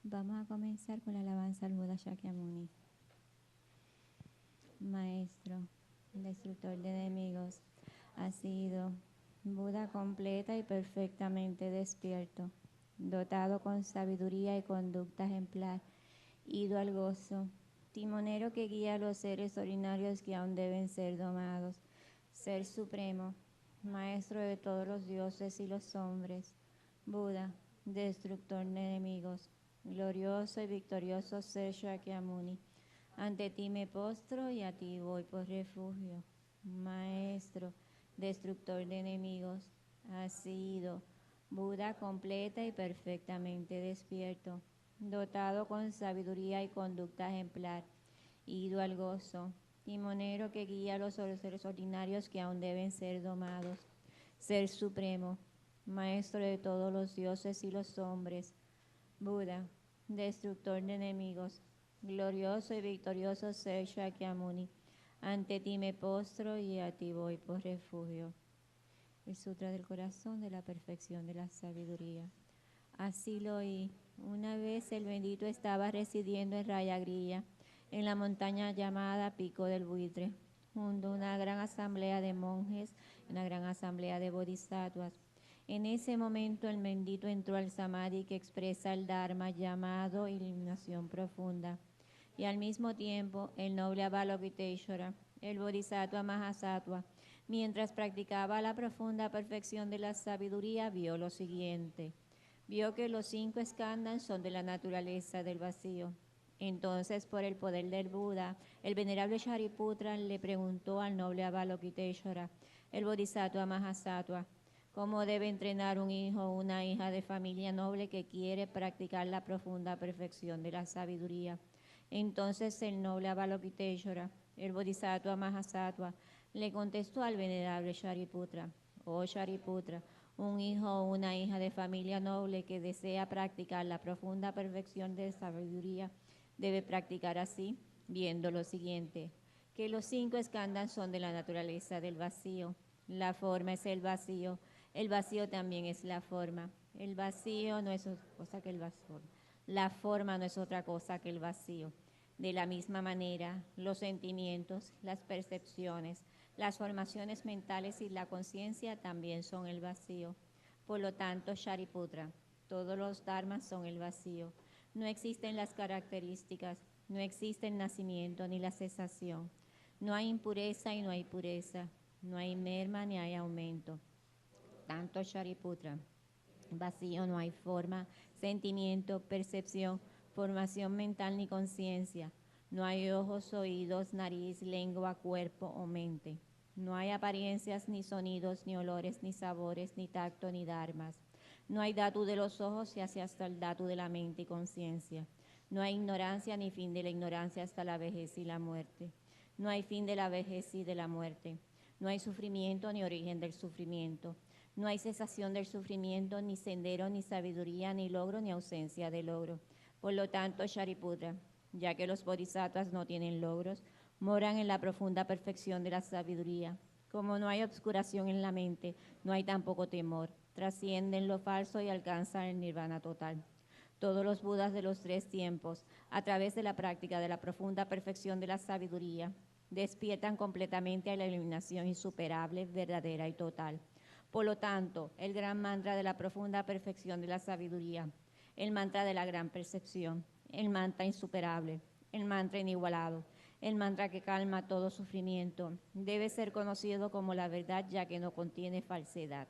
Vamos a comenzar con la alabanza al Buda Shakyamuni. Maestro, destructor de enemigos, ha sido Buda completa y perfectamente despierto, dotado con sabiduría y conducta ejemplar, ido al gozo, timonero que guía a los seres ordinarios que aún deben ser domados, ser supremo, maestro de todos los dioses y los hombres, Buda, destructor de enemigos, glorioso y victorioso ser Shakyamuni. Ante ti me postro y a ti voy por refugio. Maestro, destructor de enemigos, has sido Buda completa y perfectamente despierto, dotado con sabiduría y conducta ejemplar, ido al gozo, timonero que guía a los seres ordinarios que aún deben ser domados, ser supremo, maestro de todos los dioses y los hombres, Buda, destructor de enemigos, glorioso y victorioso ser Shakyamuni. Ante ti me postro y a ti voy por refugio. El Sutra del Corazón de la Perfección de la Sabiduría. Así lo oí. Una vez el bendito estaba residiendo en Rayagrilla, en la montaña llamada Pico del Buitre, junto a una gran asamblea de monjes, una gran asamblea de bodhisattvas. En ese momento el bendito entró al samadhi que expresa el Dharma llamado iluminación profunda. Y al mismo tiempo el noble Avalokiteshvara, el bodhisattva Mahasattva, mientras practicaba la profunda perfección de la sabiduría, vio lo siguiente. Vio que los 5 skandhas son de la naturaleza del vacío. Entonces, por el poder del Buda, el venerable Shariputra le preguntó al noble Avalokiteshvara, el bodhisattva Mahasattva, cómo debe entrenar un hijo o una hija de familia noble que quiere practicar la profunda perfección de la sabiduría. Entonces el noble Avalokiteshvara, el bodhisattva Mahasattva, le contestó al venerable Shariputra, oh Shariputra, un hijo o una hija de familia noble que desea practicar la profunda perfección de sabiduría debe practicar así, viendo lo siguiente, que los 5 skandhas son de la naturaleza del vacío. La forma es el vacío también es la forma. El vacío no es otra cosa que el vacío. La forma no es otra cosa que el vacío. De la misma manera, los sentimientos, las percepciones, las formaciones mentales y la conciencia también son el vacío. Por lo tanto, Shariputra, todos los dharmas son el vacío. No existen las características, no existe el nacimiento ni la cesación. No hay impureza y no hay pureza. No hay merma ni hay aumento. Tanto Shariputra, vacío no hay forma, sentimiento, percepción, formación mental ni conciencia. No hay ojos, oídos, nariz, lengua, cuerpo o mente. No hay apariencias, ni sonidos, ni olores, ni sabores, ni tacto, ni dharmas. No hay datu de los ojos y hacia hasta el datu de la mente y conciencia. No hay ignorancia ni fin de la ignorancia hasta la vejez y la muerte. No hay fin de la vejez y de la muerte. No hay sufrimiento ni origen del sufrimiento. No hay cesación del sufrimiento, ni sendero, ni sabiduría, ni logro, ni ausencia de logro. Por lo tanto, Shariputra, ya que los bodhisattvas no tienen logros, moran en la profunda perfección de la sabiduría. Como no hay obscuración en la mente, no hay tampoco temor. Trascienden lo falso y alcanzan el nirvana total. Todos los budas de los 3 tiempos, a través de la práctica de la profunda perfección de la sabiduría, despiertan completamente a la iluminación insuperable, verdadera y total. Por lo tanto, el gran mantra de la profunda perfección de la sabiduría, el mantra de la gran percepción, el mantra insuperable, el mantra inigualado, el mantra que calma todo sufrimiento, debe ser conocido como la verdad ya que no contiene falsedad.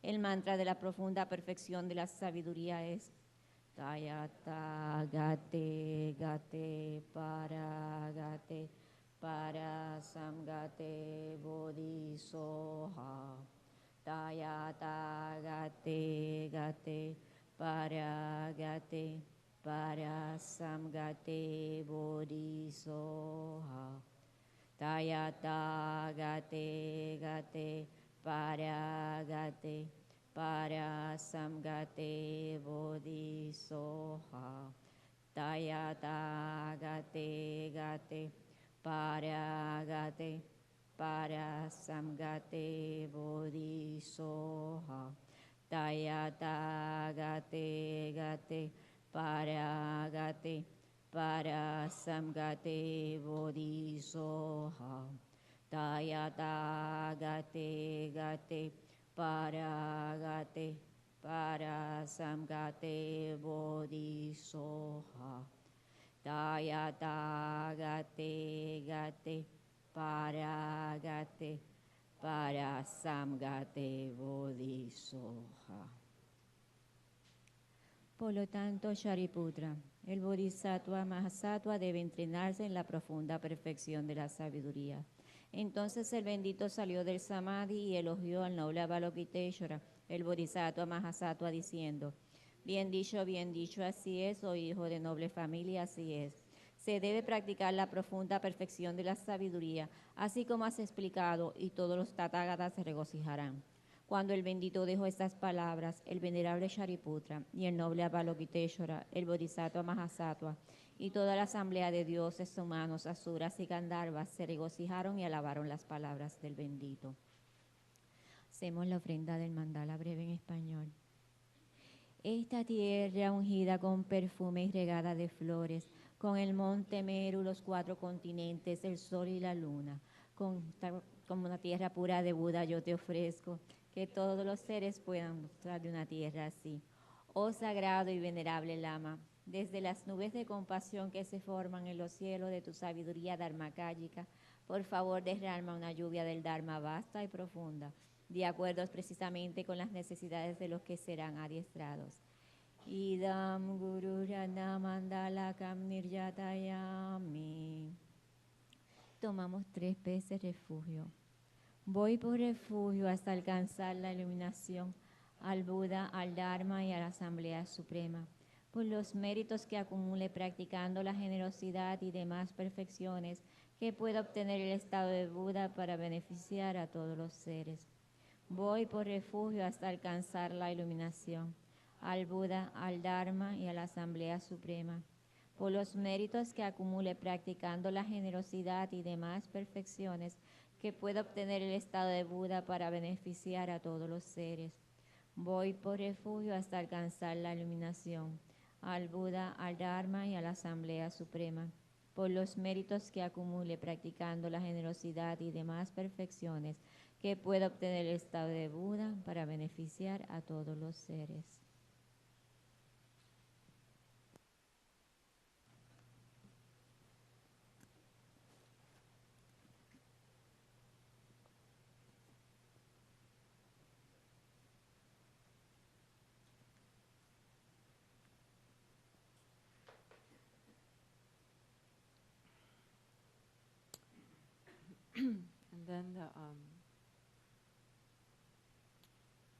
El mantra de la profunda perfección de la sabiduría es Tayata Gate Gate Para Samgate Bodhisoha. Tayata Gate Gate Para Samgate Bodhisoha. Tayata Gate Gate Para Samgate Bodhisoha. Tayata Gate Gate Para Samgate Bodhisoha. Tayata Gate Gate paragate, parasamgate bodhisoha, tayata gate gate, paragate, parasamgate bodhisoha, tayata gate gate, paragate, parasamgate bodhisoha. Por lo tanto, Shariputra, el Bodhisattva Mahasattva debe entrenarse en la profunda perfección de la sabiduría. Entonces el bendito salió del Samadhi y elogió al noble Avalokiteshvara, el Bodhisattva Mahasattva, diciendo: bien dicho, así es, oh hijo de noble familia, así es. Se debe practicar la profunda perfección de la sabiduría, así como has explicado, y todos los Tathagatas se regocijarán. Cuando el bendito dijo estas palabras, el venerable Shariputra y el noble Avalokiteshvara, el Bodhisattva Mahasattva, y toda la asamblea de dioses, humanos, asuras y gandharvas se regocijaron y alabaron las palabras del bendito. Hacemos la ofrenda del mandala breve en español. Esta tierra ungida con perfume y regada de flores, con el monte Meru, los 4 continentes, el sol y la luna, como una tierra pura de Buda yo te ofrezco, que todos los seres puedan gozar de una tierra así. Oh sagrado y venerable Lama, desde las nubes de compasión que se forman en los cielos de tu sabiduría dharmakāyika, por favor derrama una lluvia del Dharma vasta y profunda, de acuerdo precisamente con las necesidades de los que serán adiestrados. Idam Guru Rana Mandalakam Nirjatayami. Tomamos 3 veces refugio. Voy por refugio hasta alcanzar la iluminación, al Buda, al Dharma y a la Asamblea Suprema, por los méritos que acumule practicando la generosidad y demás perfecciones que pueda obtener el estado de Buda para beneficiar a todos los seres. Voy por refugio hasta alcanzar la iluminación, al Buda, al Dharma y a la Asamblea Suprema, por los méritos que acumule practicando la generosidad y demás perfecciones que pueda obtener el estado de Buda para beneficiar a todos los seres. Voy por refugio hasta alcanzar la iluminación, al Buda, al Dharma y a la Asamblea Suprema, por los méritos que acumule practicando la generosidad y demás perfecciones que pueda obtener el estado de Buda para beneficiar a todos los seres. And then,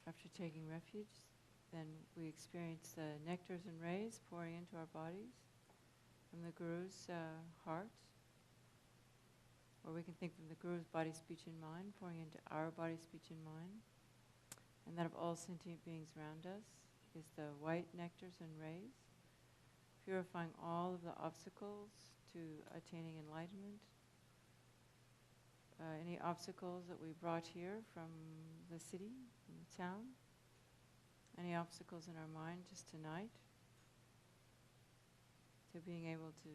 after taking refuge, then we experience the nectars and rays pouring into our bodies from the Guru's heart. Or we can think from the Guru's body, speech, and mind pouring into our body, speech, and mind. And that of all sentient beings around us is the white nectars and rays, purifying all of the obstacles to attaining enlightenment. Any obstacles that we brought here from the city, from the town, any obstacles in our mind just tonight, to being able to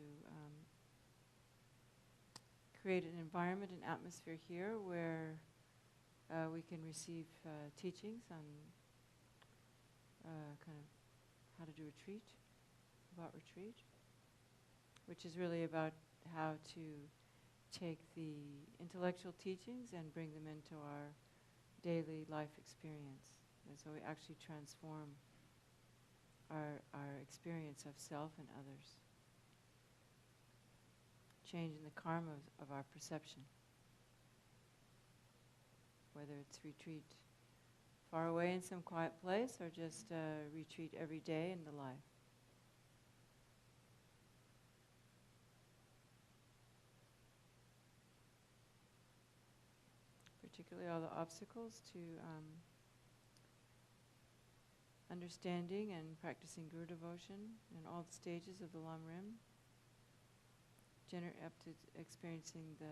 create an environment, an atmosphere here where we can receive teachings on kind of how to do retreat, about retreat, which is really about how to take the intellectual teachings and bring them into our daily life experience. And so we actually transform our experience of self and others, changing the karma of our perception, whether it's retreat far away in some quiet place or just retreat every day in the life. Particularly all the obstacles to understanding and practicing Guru devotion in all the stages of the Lam Rim, up to experiencing the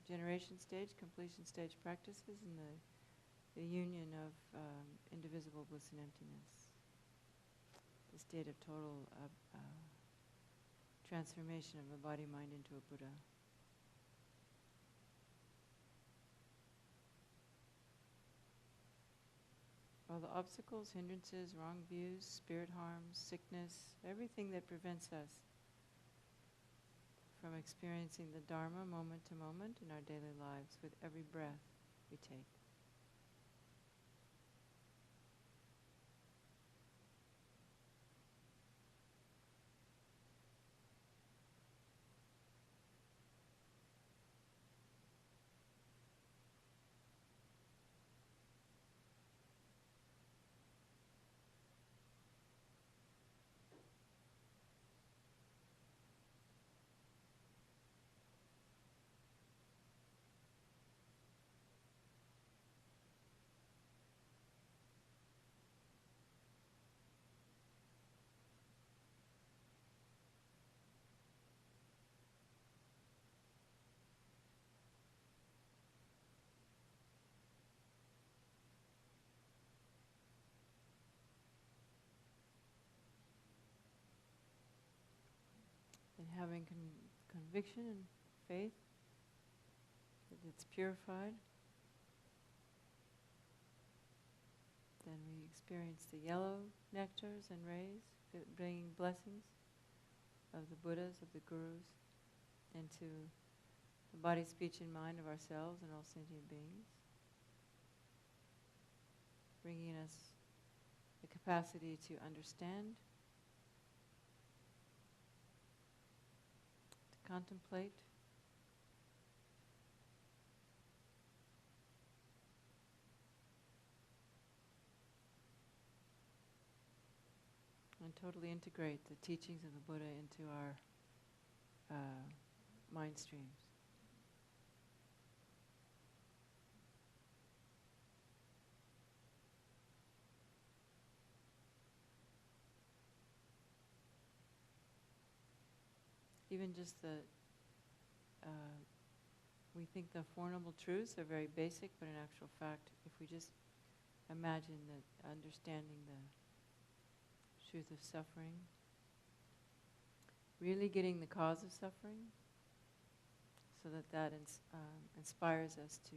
generation stage, completion stage practices, and the union of indivisible bliss and emptiness. the state of total transformation of a body-mind into a Buddha. All the obstacles, hindrances, wrong views, spirit harms, sickness, everything that prevents us from experiencing the Dharma moment to moment in our daily lives with every breath we take. And having conviction and faith that it's purified, then we experience the yellow nectars and rays, bringing blessings of the Buddhas, of the Gurus, into the body, speech, and mind of ourselves and all sentient beings, bringing us the capacity to understand, to contemplate, and totally integrate the teachings of the Buddha into our mind streams. Even just we think the Four Noble Truths are very basic, but in actual fact, if we just imagine that understanding the truth of suffering, really getting the cause of suffering, so that inspires us to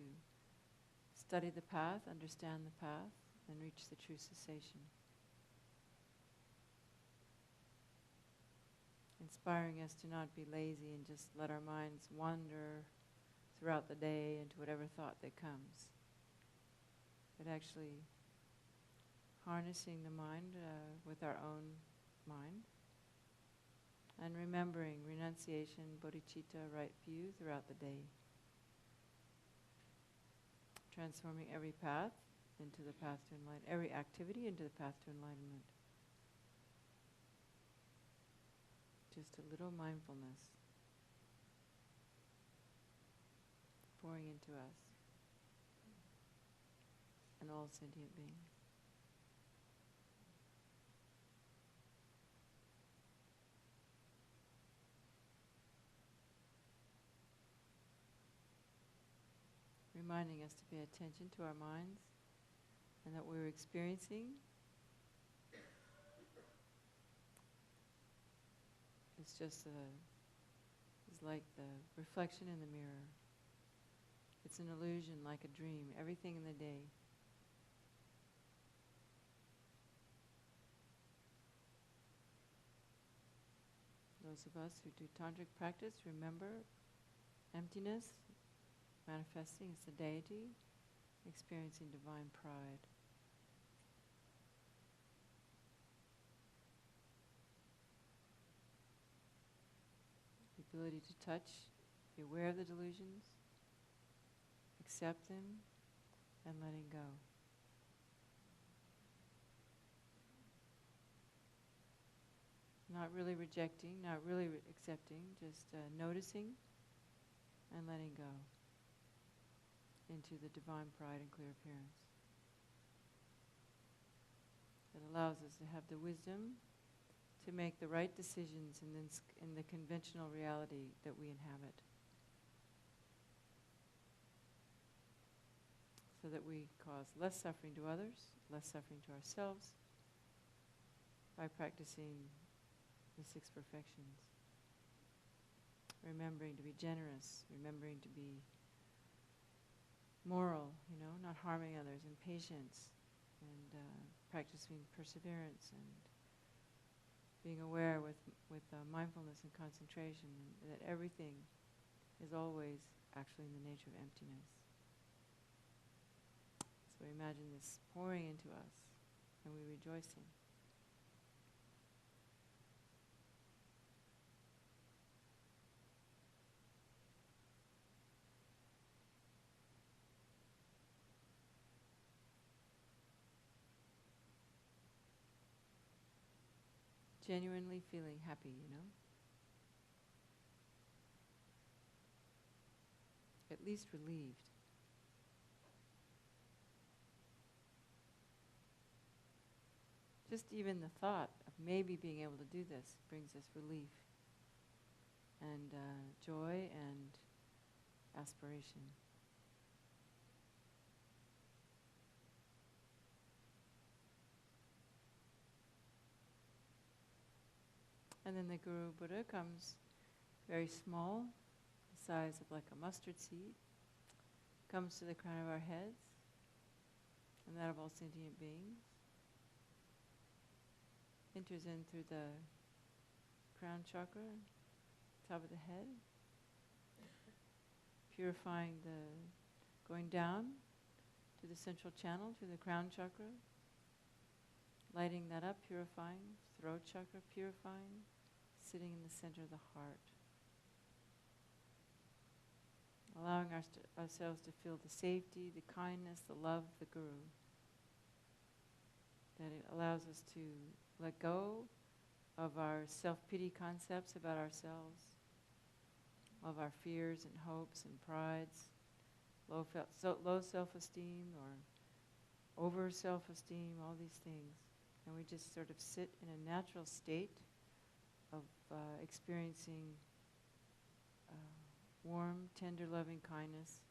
study the path, understand the path, and reach the true cessation. Inspiring us to not be lazy and just let our minds wander throughout the day into whatever thought that comes, but actually harnessing the mind with our own mind, and remembering renunciation, bodhicitta, right view throughout the day, transforming every path into the path to enlightenment, every activity into the path to enlightenment. Just a little mindfulness pouring into us and all sentient beings. Reminding us to pay attention to our minds and that we're experiencing it's just it's like the reflection in the mirror. It's an illusion, like a dream, everything in the day. Those of us who do tantric practice remember emptiness manifesting as the deity, experiencing divine pride. The ability to touch, be aware of the delusions, accept them, and letting go. Not really rejecting, not really accepting, just noticing and letting go into the divine pride and clear appearance. It allows us to have the wisdom to make the right decisions in the conventional reality that we inhabit, so that we cause less suffering to others, less suffering to ourselves, by practicing the 6 perfections. Remembering to be generous, remembering to be moral, not harming others, and patience, and practicing perseverance, and being aware with mindfulness and concentration, and that everything is always actually in the nature of emptiness. So we imagine this pouring into us, and we rejoicing. Genuinely feeling happy, At least relieved. Just even the thought of maybe being able to do this brings us relief and joy and aspiration. And then the Guru Buddha comes very small, the size of like a mustard seed, comes to the crown of our heads and that of all sentient beings, enters in through the crown chakra, top of the head, purifying going down to the central channel, to the crown chakra, lighting that up, purifying, throat chakra, purifying, sitting in the center of the heart. Allowing ourselves to feel the safety, the kindness, the love of the Guru. That it allows us to let go of our self-pity concepts about ourselves, of our fears and hopes and prides, low self-esteem or over self-esteem, all these things. And we just sort of sit in a natural state of experiencing warm, tender, loving kindness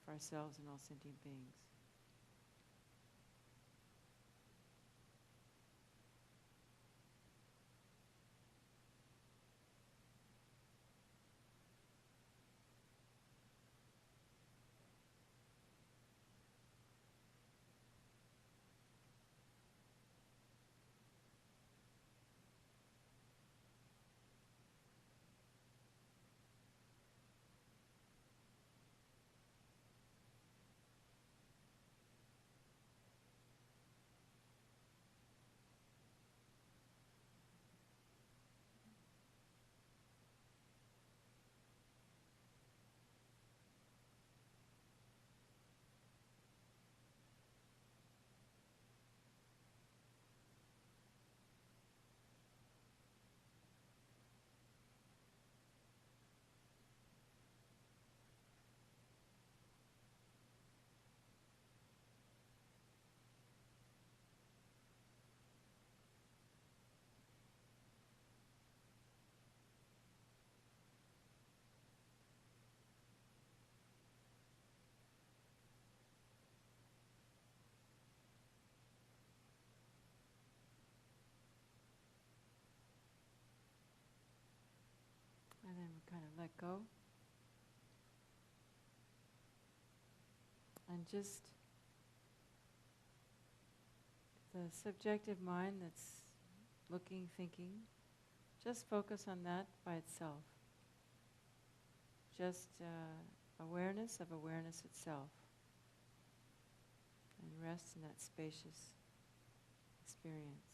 for ourselves and all sentient beings. And then we kind of let go. And just the subjective mind that's looking, thinking, just focus on that by itself. Just awareness of awareness itself. And rest in that spacious experience.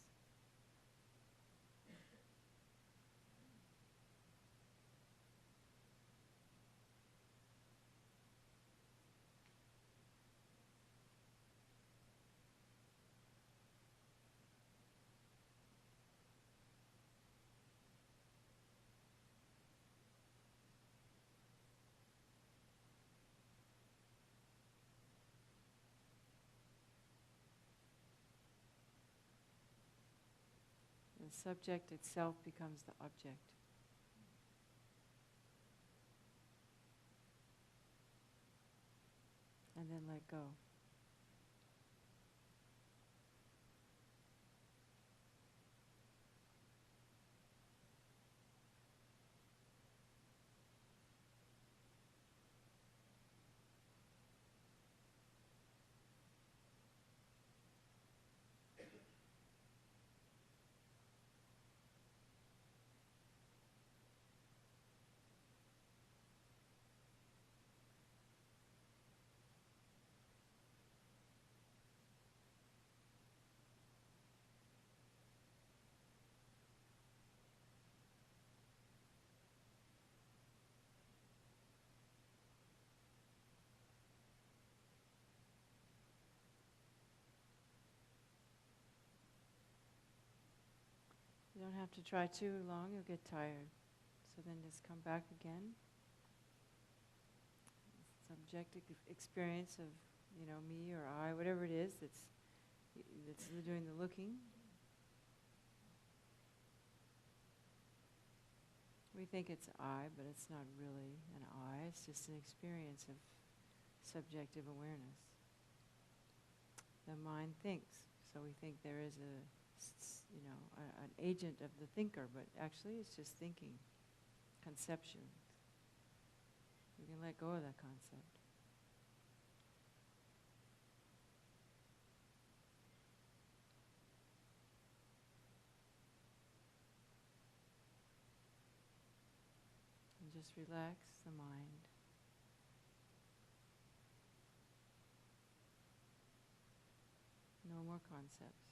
The subject itself becomes the object. And then let go. You don't have to try too long, you'll get tired. So then just come back again. Subjective experience of, me or I, whatever it is that's doing the looking. We think it's I, but it's not really an I. It's just an experience of subjective awareness. The mind thinks, so we think there is an agent of the thinker, but actually it's just thinking, conception. We can let go of that concept. And just relax the mind. No more concepts.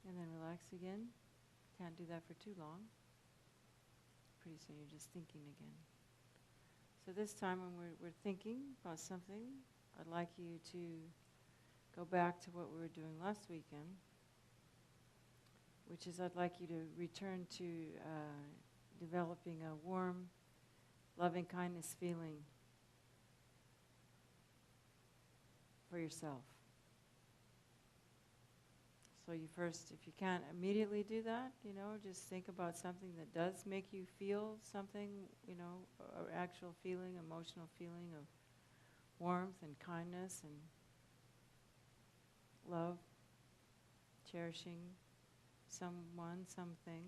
And then relax again. Can't do that for too long. Pretty soon you're just thinking again. So this time when we're thinking about something, I'd like you to go back to what we were doing last weekend, which is I'd like you to return to developing a warm, loving kindness feeling for yourself. So you first, if you can't immediately do that, just think about something that does make you feel something, an actual feeling, emotional feeling of warmth and kindness and love, cherishing someone, something.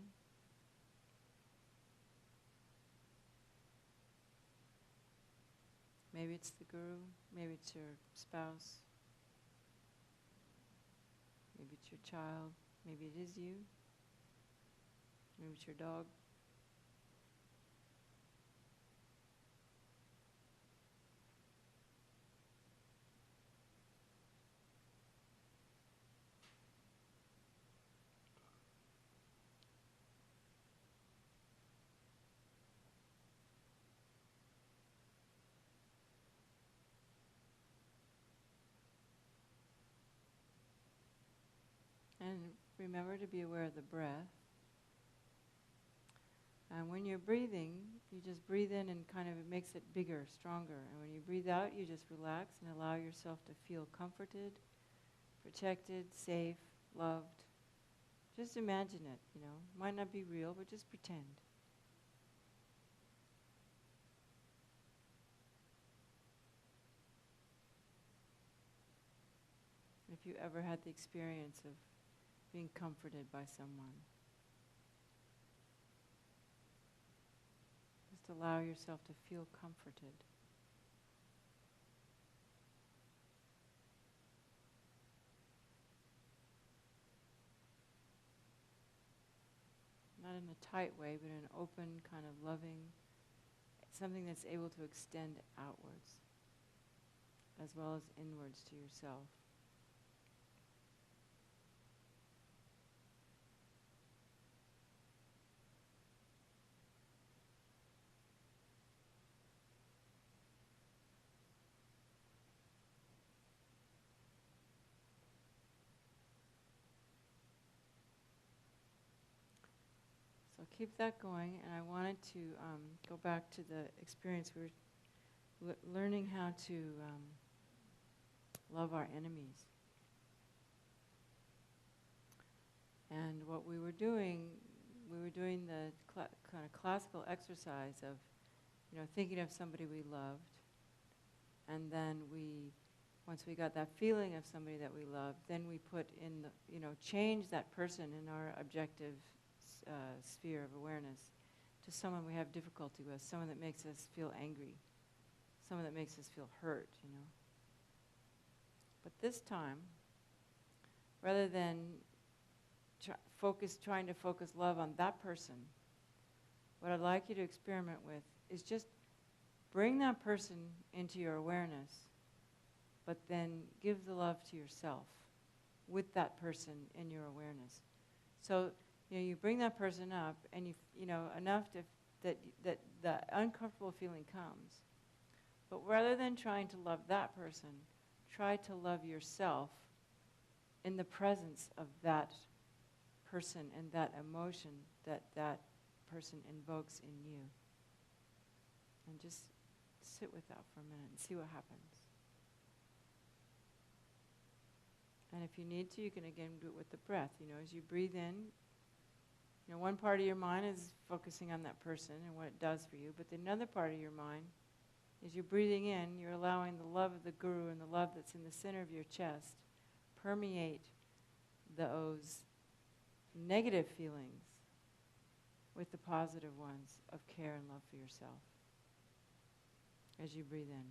Maybe it's the guru, maybe it's your spouse, maybe it's your child, maybe it is you, maybe it's your dog. And remember to be aware of the breath. And when you're breathing, you just breathe in and it makes it bigger, stronger. And when you breathe out, you just relax and allow yourself to feel comforted, protected, safe, loved. Just imagine it, Might not be real, but just pretend. If you ever had the experience of being comforted by someone, just allow yourself to feel comforted. Not in a tight way, but in an open, kind of loving, something that's able to extend outwards, as well as inwards to yourself. So keep that going, and I wanted to go back to the experience. We were learning how to love our enemies. And what we were doing the kind of classical exercise of, thinking of somebody we loved, and then we Once we got that feeling of somebody that we love, then we put in the, change that person in our objective sphere of awareness to someone we have difficulty with, someone that makes us feel angry, someone that makes us feel hurt, But this time, rather than trying to focus love on that person, what I'd like you to experiment with is just bring that person into your awareness, but then give the love to yourself with that person in your awareness. So, you bring that person up, and enough that the uncomfortable feeling comes. But rather than trying to love that person, try to love yourself in the presence of that person and that emotion that that person invokes in you. And just sit with that for a minute and see what happens. And if you need to, you can again do it with the breath. As you breathe in, one part of your mind is focusing on that person and what it does for you, but the another part of your mind, as you're breathing in, you're allowing the love of the Guru and the love that's in the center of your chest permeate those negative feelings with the positive ones of care and love for yourself as you breathe in.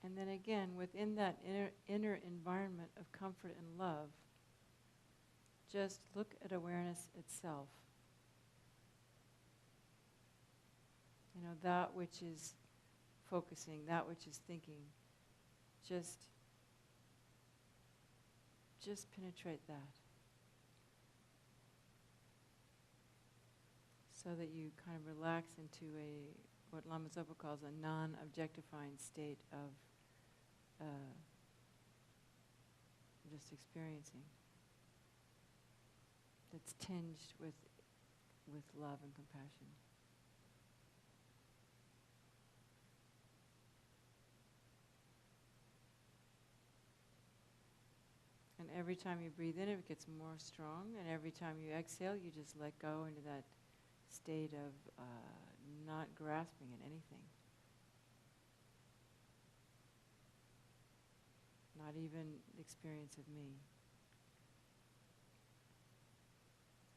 And then again, within that inner environment of comfort and love, just look at awareness itself. That which is focusing, that which is thinking, just penetrate that. So that you kind of relax into what Lama Zopa calls a non-objectifying state of just experiencing. That's tinged with love and compassion. And every time you breathe in, it gets more strong, and every time you exhale, you just let go into that state of not grasping at anything. Not even the experience of me.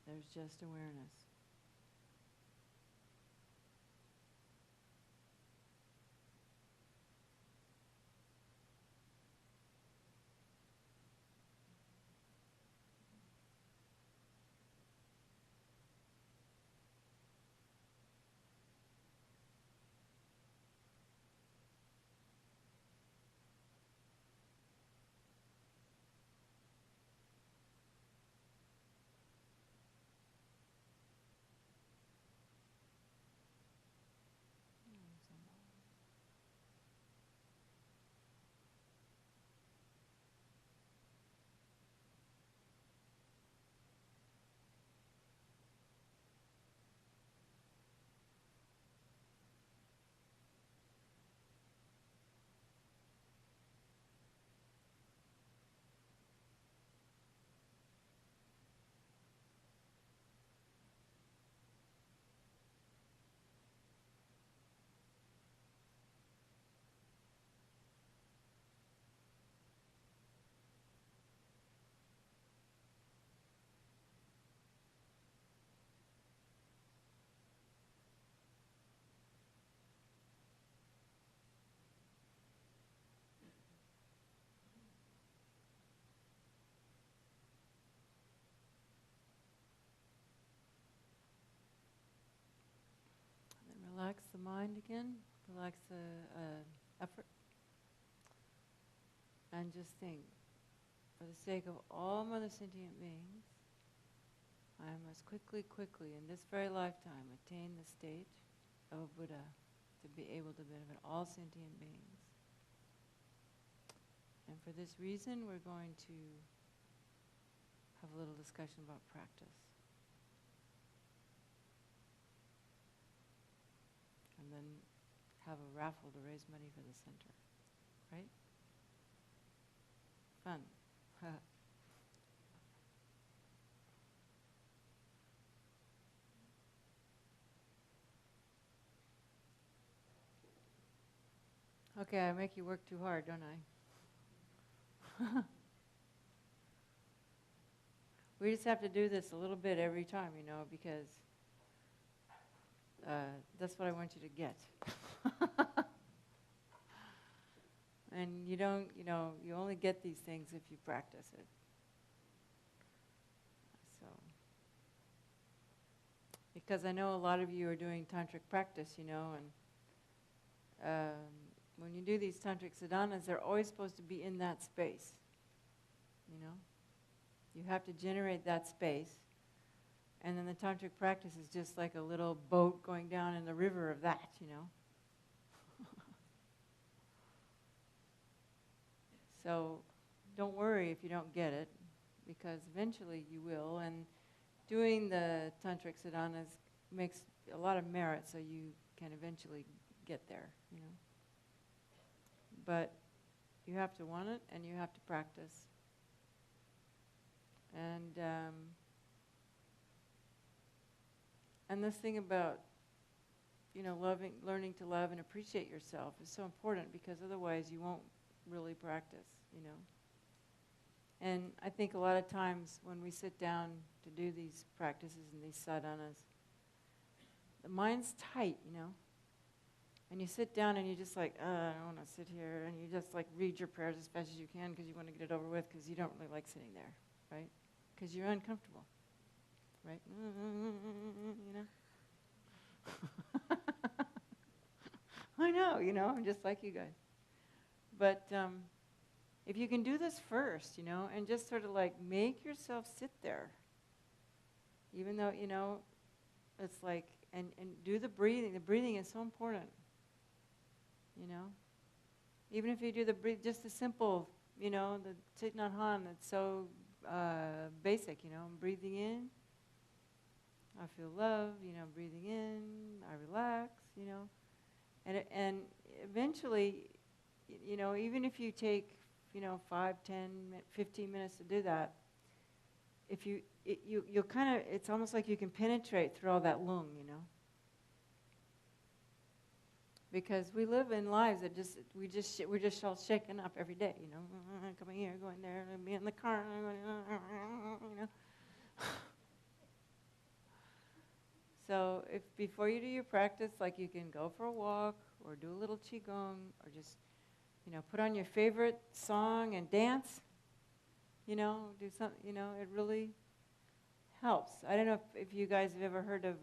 There's just awareness. the mind again, relax the effort, and just think, for the sake of all Mother Sentient beings, I must quickly, in this very lifetime, attain the state of a Buddha to be able to benefit all sentient beings. And for this reason, we're going to have a little discussion about practice. And then have a raffle to raise money for the center. Right? Fun. Okay, I make you work too hard, don't I? We just have to do this a little bit every time, because that's what I want you to get. And you don't, you only get these things if you practice it. So, because I know a lot of you are doing tantric practice, and when you do these tantric sadhanas, they're always supposed to be in that space, You have to generate that space, and then the tantric practice is just like a little boat going down in the river of that, So don't worry if you don't get it, because eventually you will, and doing the tantric sadhanas makes a lot of merit, so you can eventually get there, But you have to want it, and you have to practice. And this thing about, learning to love and appreciate yourself is so important, because otherwise you won't really practice, And I think a lot of times when we sit down to do these practices and these sadhanas, the mind's tight, And you sit down and you're just like, I don't want to sit here. And you just like read your prayers as fast as you can because you want to get it over with, because you don't really like sitting there, right? Because you're uncomfortable, right? I know, I'm just like you guys. But if you can do this first, and just sort of like make yourself sit there, even though, it's like, and do the breathing. The breathing is so important. Even if you do just the simple, the Thich Nhat Hanh, that's so basic, breathing in, I feel love, breathing in, I relax, and eventually, even if you take, 5, 10, 15 minutes to do that, if you'll kind of, it's almost like you can penetrate through all that lung, Because we live in lives that we're just all shaken up every day, coming here, going there, be in the car, So if before you do your practice, like you can go for a walk or do a little qigong or just, put on your favorite song and dance, do something, it really helps. I don't know if you guys have ever heard of,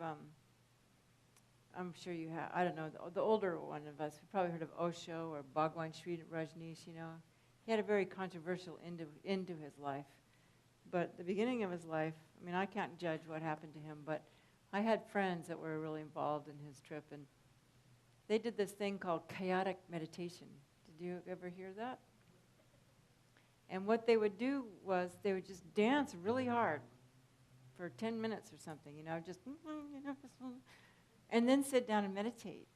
I'm sure you have, I don't know, the older one of us, we've probably heard of Osho or Bhagwan Sri Rajneesh, He had a very controversial end to his life. But the beginning of his life, I can't judge what happened to him, but I had friends that were really involved in his trip, and they did this thing called chaotic meditation. Did you ever hear that? And what they would do was they would just dance really hard for 10 minutes or something, just, and then sit down and meditate.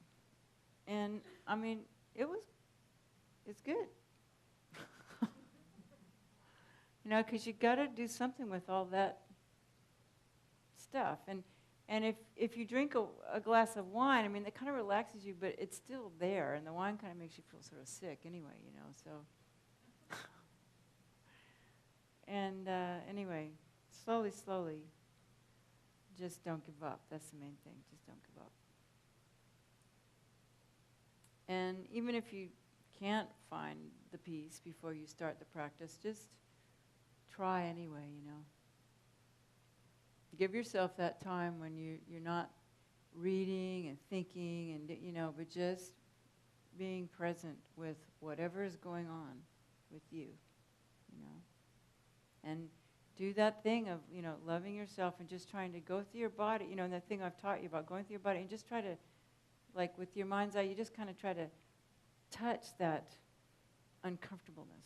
And, it's good. Because you got to do something with all that stuff. And if you drink a glass of wine, that kind of relaxes you, but it's still there, and the wine kind of makes you feel sort of sick anyway, so. And anyway, slowly, just don't give up. That's the main thing, just don't give up. And even if you can't find the peace before you start the practice, just try anyway, Give yourself that time when you're not reading and thinking and, but just being present with whatever is going on with you, And do that thing of, loving yourself and just trying to go through your body, and that thing I've taught you about going through your body and just try to, like with your mind's eye, you just kind of try to touch that uncomfortableness,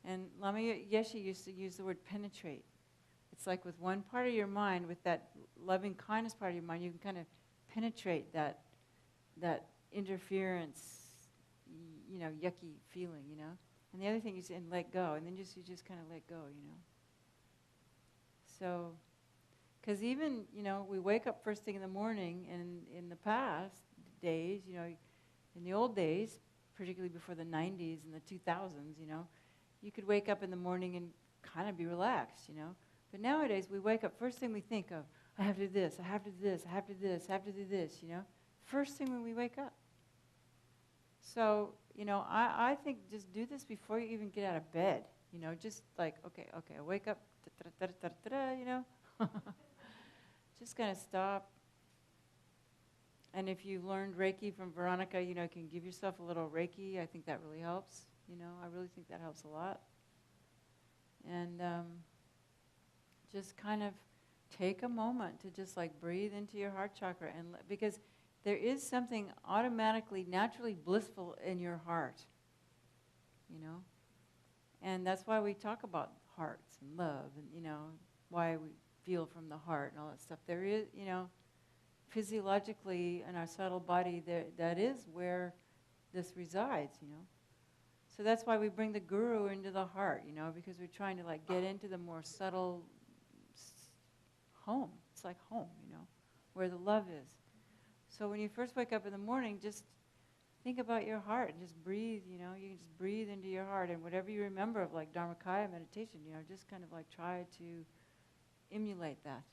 And Lama Yeshe used to use the word penetrate. It's like with one part of your mind, with that loving kindness part of your mind, you can kind of penetrate that interference, yucky feeling, And the other thing is, and let go, and then you just kind of let go, So, because even, we wake up first thing in the morning, and in the past days, in the old days, particularly before the 90s and the 2000s, you could wake up in the morning and kind of be relaxed, But nowadays, we wake up, first thing we think of, I have to do this, I have to do this, I have to do this, I have to do this, First thing when we wake up. So, I think just do this before you even get out of bed, just like, okay, I wake up, just kind of stop. And if you've learned Reiki from Veronica, you can give yourself a little Reiki. I think that really helps, I really think that helps a lot. And just kind of take a moment to just like breathe into your heart chakra, and because there is something automatically, naturally blissful in your heart, And that's why we talk about hearts and love and, why we feel from the heart and all that stuff. There is, physiologically in our subtle body, that is where this resides, So that's why we bring the guru into the heart, because we're trying to like get into the more subtle home. It's like home, where the love is. So when you first wake up in the morning, just think about your heart and just breathe, you can just breathe into your heart, and whatever you remember of like Dharmakaya meditation, just kind of like try to emulate that.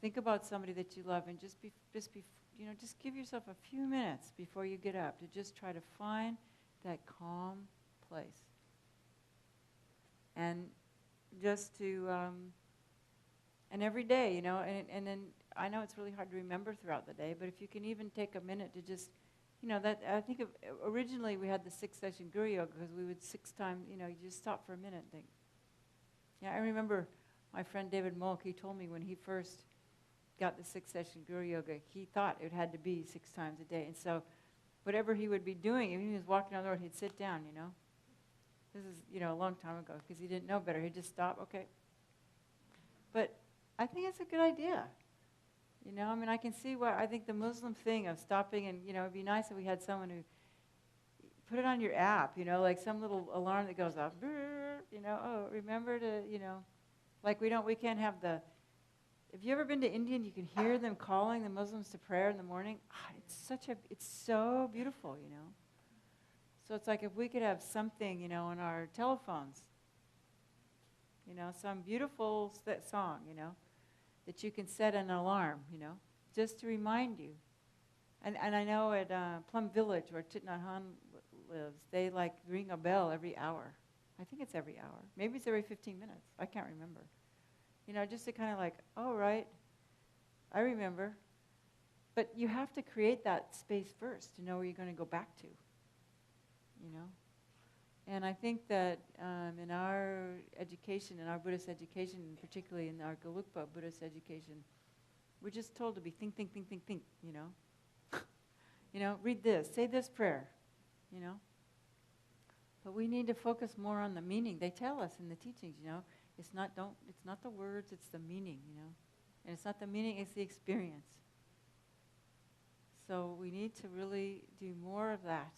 Think about somebody that you love, and just give yourself a few minutes before you get up to just try to find that calm place. And just to, and every day, and then I know it's really hard to remember throughout the day, but if you can even take a minute to just, that I think originally we had the 6-session Guru Yoga because we would 6 times, you just stop for a minute and think. Yeah, I remember my friend David Molk, he told me when he first got the 6-session Guru Yoga, he thought it had to be 6 times a day. And so whatever he would be doing, if he was walking down the road, he'd sit down, This is, a long time ago because he didn't know better. He'd just stop, okay. But I think it's a good idea. I can see why. I think the Muslim thing of stopping and, it'd be nice if we had someone who put it on your app, like some little alarm that goes off, oh, remember to, like we can't have the, have you ever been to India and you can hear them calling the Muslims to prayer in the morning? It's so beautiful, So it's like if we could have something, in our telephones, some beautiful song, that you can set an alarm, just to remind you. And I know at Plum Village, where Thich Nhat Hanh lives, they like ring a bell every hour. I think it's every hour. Maybe it's every 15 minutes. I can't remember. Just to kind of like, oh, right, I remember. But you have to create that space first to know where you're going to go back to, And I think that in our education, in our Buddhist education, and particularly in our Gelugpa Buddhist education, we're just told to be think, read this, say this prayer, But we need to focus more on the meaning. They tell us in the teachings, it's not the words, it's the meaning, And it's not the meaning, it's the experience. So we need to really do more of that.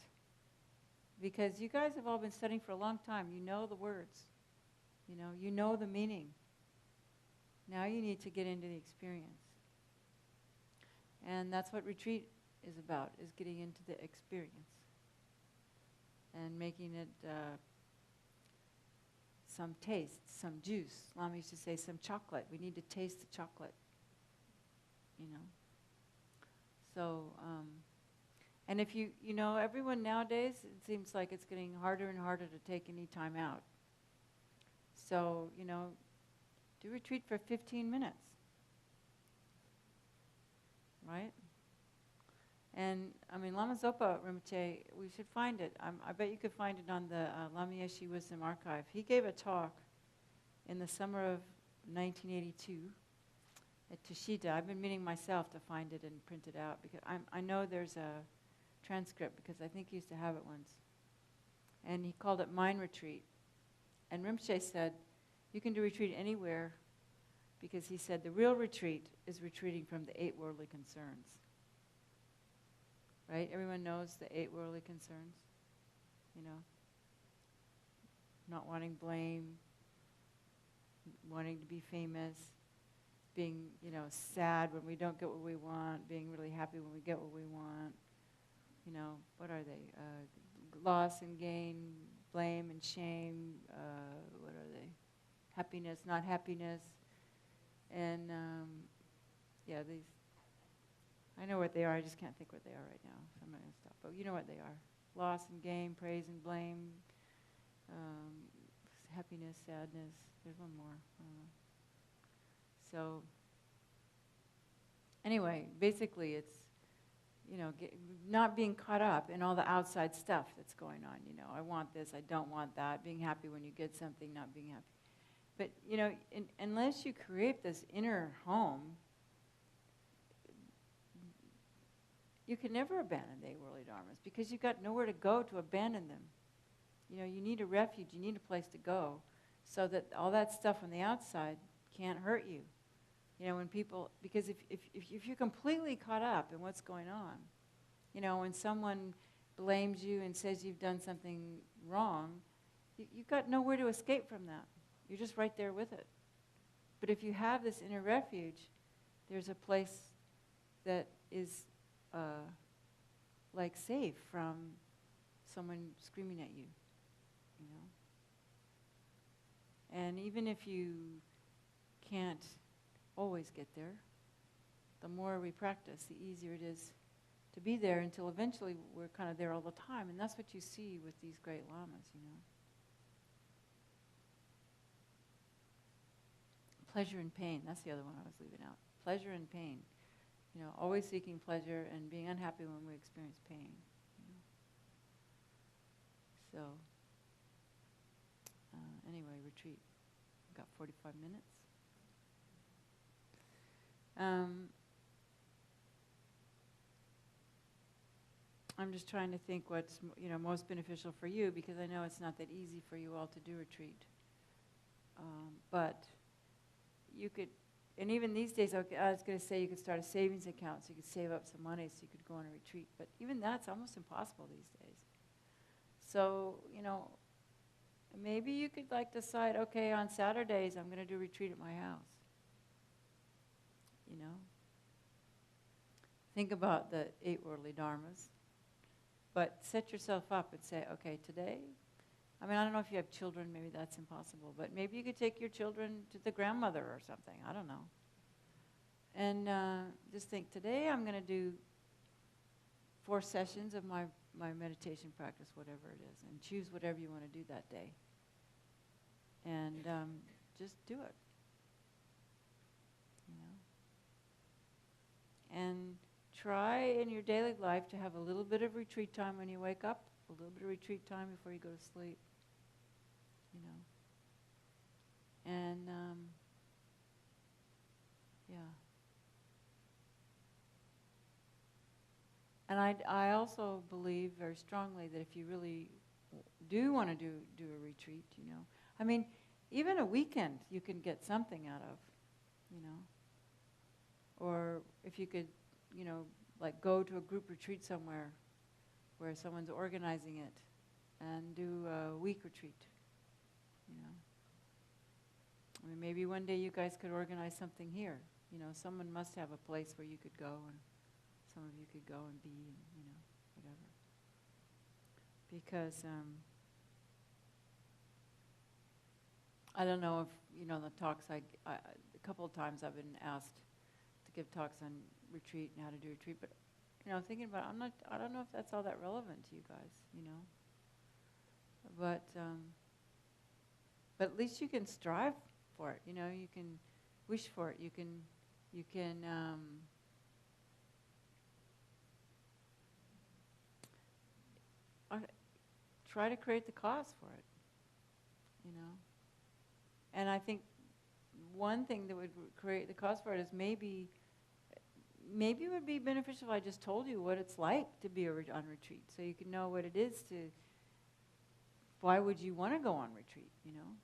Because you guys have all been studying for a long time. You know the words. You know the meaning. Now you need to get into the experience. And that's what retreat is about, is getting into the experience. And making it some taste, some juice. Lama used to say some chocolate. We need to taste the chocolate. So, and if everyone nowadays, it seems like it's getting harder and harder to take any time out. So, do retreat for 15 minutes. And I mean, Lama Zopa Rinpoche, we should find it. I bet you could find it on the Lama Yeshe Wisdom Archive. He gave a talk in the summer of 1982 at Tushita. I've been meaning myself to find it and print it out because I know there's a transcript because I think he used to have it once. And he called it Mind Retreat. And Rinpoche said, you can do retreat anywhere because he said the real retreat is retreating from the 8 worldly concerns. Right? Everyone knows the 8 worldly concerns, you know. Not wanting blame, wanting to be famous, being, you know, sad when we don't get what we want, being really happy when we get what we want. You know, what are they? Loss and gain, blame and shame, what are they? Happiness, not happiness. And, yeah, these, I know what they are, I just can't think what they are right now, so I'm not going to stop. But you know what they are. Loss and gain, praise and blame, happiness, sadness. There's one more. I don't know. So, anyway, basically it's, you know, not being caught up in all the outside stuff that's going on. You know, I want this, I don't want that. Being happy when you get something, not being happy. But, you know, unless you create this inner home, you can never abandon the 8 worldly dharmas because you've got nowhere to go to abandon them. You know, you need a refuge, you need a place to go so that all that stuff on the outside can't hurt you. You know, when people, because if you're completely caught up in what's going on, you know, when someone blames you and says you've done something wrong, you've got nowhere to escape from that. You're just right there with it. But if you have this inner refuge, there's a place that is like safe from someone screaming at you, you know. And even if you can't always get there, the more we practice, the easier it is to be there until eventually we're kind of there all the time. And that's what you see with these great lamas, you know. Pleasure and pain, that's the other one I was leaving out. Pleasure and pain. You know, always seeking pleasure and being unhappy when we experience pain. You know? So, anyway, retreat. We've got 45 minutes. I'm just trying to think what's, you know, most beneficial for you because I know it's not that easy for you all to do retreat. But you could, and even these days, I was going to say you could start a savings account so you could save up some money so you could go on a retreat. But even that's almost impossible these days. So, you know, maybe you could like decide, okay, on Saturdays I'm going to do a retreat at my house. You know? Think about the 8 worldly dharmas. But set yourself up and say, okay, today, I mean, I don't know if you have children, maybe that's impossible, but maybe you could take your children to the grandmother or something, I don't know. And just think, today I'm going to do 4 sessions of my meditation practice, whatever it is, and choose whatever you want to do that day. And just do it. You know? And try in your daily life to have a little bit of retreat time when you wake up, a little bit of retreat time before you go to sleep. You know. And yeah. And I also believe very strongly that if you really do want to do a retreat, you know, I mean, even a weekend you can get something out of, you know. Or if you could, you know, like go to a group retreat somewhere where someone's organizing it and do a week retreat, you know. I mean, maybe one day you guys could organize something here. You know, someone must have a place where you could go and some of you could go and be, and, you know, whatever. Because I don't know if, you know, the talks, a couple of times I've been asked to give talks on retreat and how to do retreat, but, you know, thinking about it, I don't know if that's all that relevant to you guys, you know. But at least you can strive for it, you know, you can wish for it, you can try to create the cause for it, you know. And I think one thing that would create the cause for it is maybe it would be beneficial if I just told you what it's like to be on retreat, so you can know what it is to, why would you want to go on retreat, you know?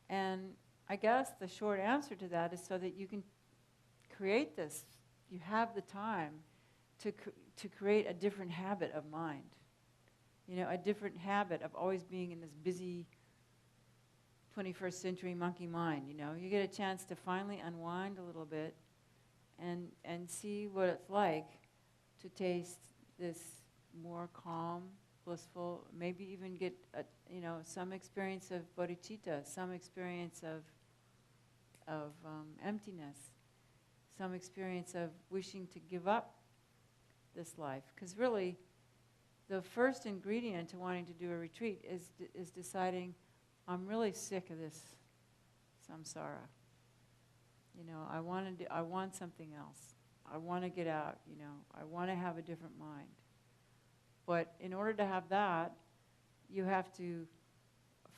And I guess the short answer to that is so that you can create this, you have the time to create a different habit of mind. You know, a different habit of always being in this busy 21st century monkey mind, you know. You get a chance to finally unwind a little bit and see what it's like to taste this more calm, blissful, maybe even get some experience of bodhicitta, some experience of emptiness, some experience of wishing to give up this life. Because really, the first ingredient to wanting to do a retreat is deciding, I'm really sick of this samsara. You know, I want something else. I want to get out, you know. I want to have a different mind. But in order to have that, you have to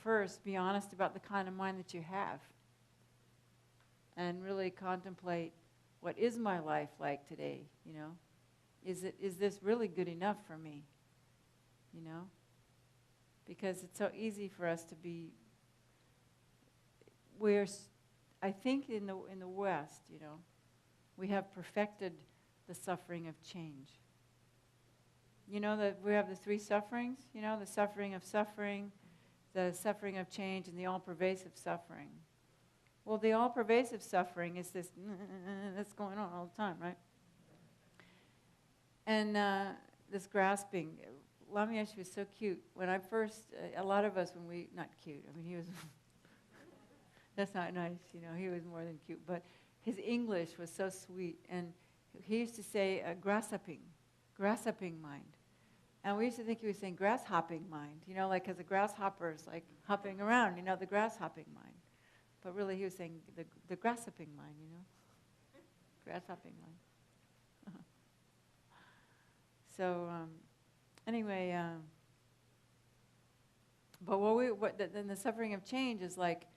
first be honest about the kind of mind that you have and really contemplate, what is my life like today, you know? Is this really good enough for me, you know? Because it's so easy for us to be, I think in the West, you know, we have perfected the suffering of change. You know that we have the three sufferings, you know, the suffering of suffering, the suffering of change, and the all-pervasive suffering. Well, the all-pervasive suffering is this that's going on all the time, right? And this grasping. Lamiashi was so cute. When I first, a lot of us, not cute, I mean, he was, that's not nice, you know, he was more than cute, but his English was so sweet. And he used to say, grasshopping mind. And we used to think he was saying grasshopping mind, you know, like as a grasshopper is like hopping around, you know, the grasshopping mind. But really he was saying the grasshopping mind, you know, grasshopping mind. So anyway, but then the suffering of change is like,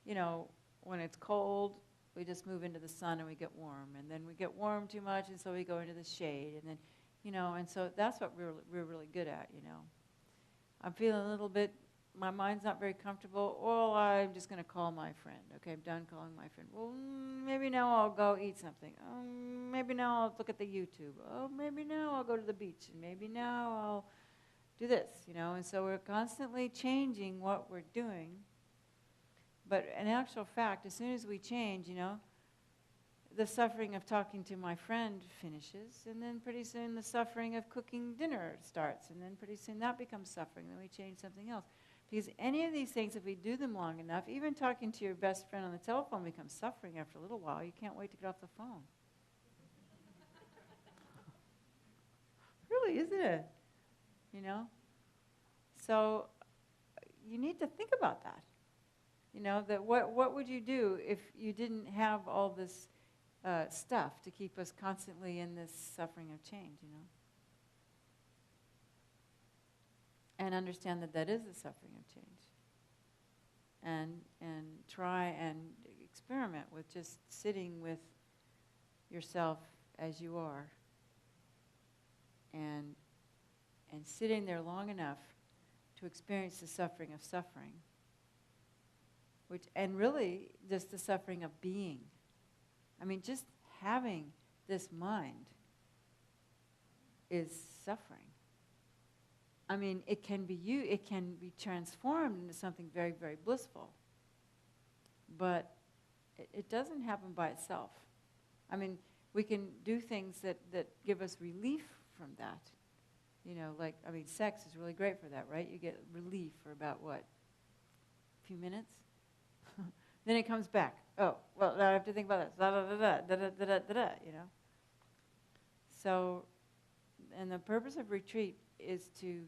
you know, when it's cold, we just move into the sun and we get warm, and then we get warm too much, and so we go into the shade, and then, you know, and so that's what we're really good at, you know. I'm feeling a little bit, my mind's not very comfortable. Well, I'm just going to call my friend. Okay, I'm done calling my friend. Well, maybe now I'll go eat something. Maybe now I'll look at the YouTube. Oh, maybe now I'll go to the beach, and maybe now I'll do this, you know. And so we're constantly changing what we're doing. But in actual fact, as soon as we change, you know, the suffering of talking to my friend finishes, and then pretty soon the suffering of cooking dinner starts, and then pretty soon that becomes suffering, then we change something else. Because any of these things, if we do them long enough, even talking to your best friend on the telephone becomes suffering after a little while. You can't wait to get off the phone. Really, isn't it? You know? So you need to think about that. You know, that what would you do if you didn't have all this stuff to keep us constantly in this suffering of change, you know? And understand that that is the suffering of change. And try and experiment with just sitting with yourself as you are. And sitting there long enough to experience the suffering of suffering. And really, just the suffering of being. I mean, just having this mind is suffering. I mean, it can be transformed into something very, very blissful. But it doesn't happen by itself. I mean, we can do things that give us relief from that. You know, like, I mean, sex is really great for that, right? You get relief for about, what, a few minutes? Then it comes back. Oh, well, now I have to think about this. Da da da da da da da da da. You know. So, and the purpose of retreat is to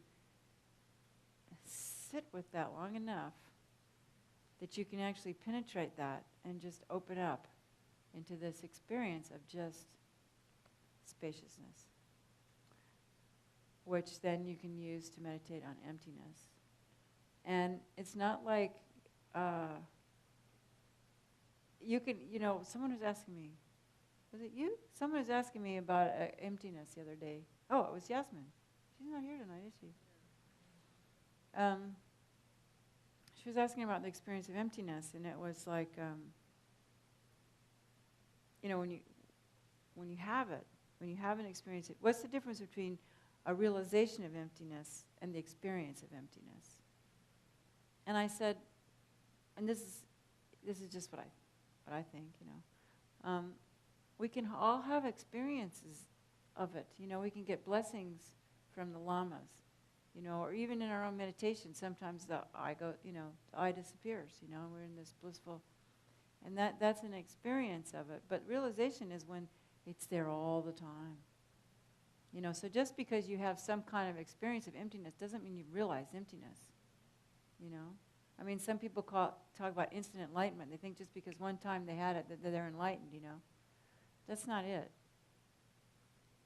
sit with that long enough that you can actually penetrate that and just open up into this experience of just spaciousness. which then you can use to meditate on emptiness. And it's not like you can, someone was asking me, was it you? Someone was asking me about emptiness the other day. Oh, it was Yasmin. She's not here tonight, is she? She was asking about the experience of emptiness, and it was like, when you have it, when you have an experience, what's the difference between a realization of emptiness and the experience of emptiness? And I said, and this is just what I think, we can all have experiences of it. We can get blessings from the lamas, or even in our own meditation. Sometimes the I disappears. We're in this blissful, and that's an experience of it. But realization is when it's there all the time. So just because you have some kind of experience of emptiness doesn't mean you realize emptiness. I mean, some people talk about instant enlightenment. They think just because one time they had it that they're enlightened. That's not it.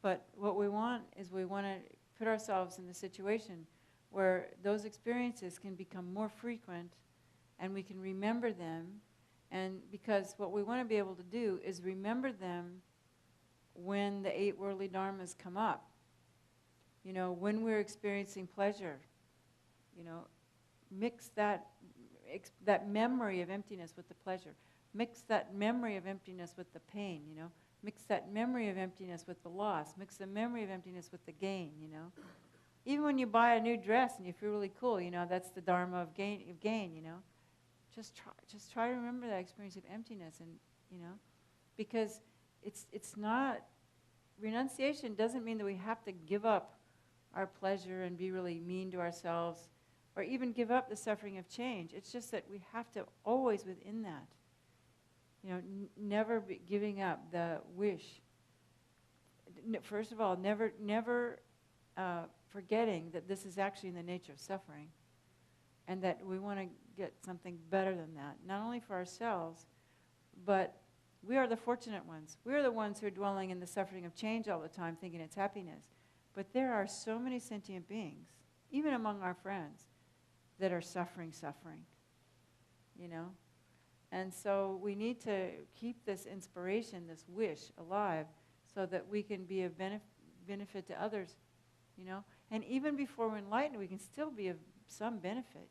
But what we want is we want to put ourselves in the situation where those experiences can become more frequent and we can remember them. And because what we want to be able to do is remember them when the 8 worldly dharmas come up. When we're experiencing pleasure, mix that memory of emptiness with the pleasure. Mix that memory of emptiness with the pain, Mix that memory of emptiness with the loss. Mix the memory of emptiness with the gain, Even when you buy a new dress and you feel really cool, that's the dharma of gain, Just try to remember that experience of emptiness, and because it's not, renunciation doesn't mean that we have to give up our pleasure and be really mean to ourselves, or even give up the suffering of change. It's just that we have to always within that, never be giving up the wish. First of all, never forgetting that this is actually in the nature of suffering, and that we want to get something better than that, not only for ourselves, but we are the fortunate ones. We're the ones who are dwelling in the suffering of change all the time, thinking it's happiness. But there are so many sentient beings, even among our friends, that are suffering, And so we need to keep this inspiration, this wish alive, so that we can be of benefit to others, And even before we're enlightened, we can still be of some benefit,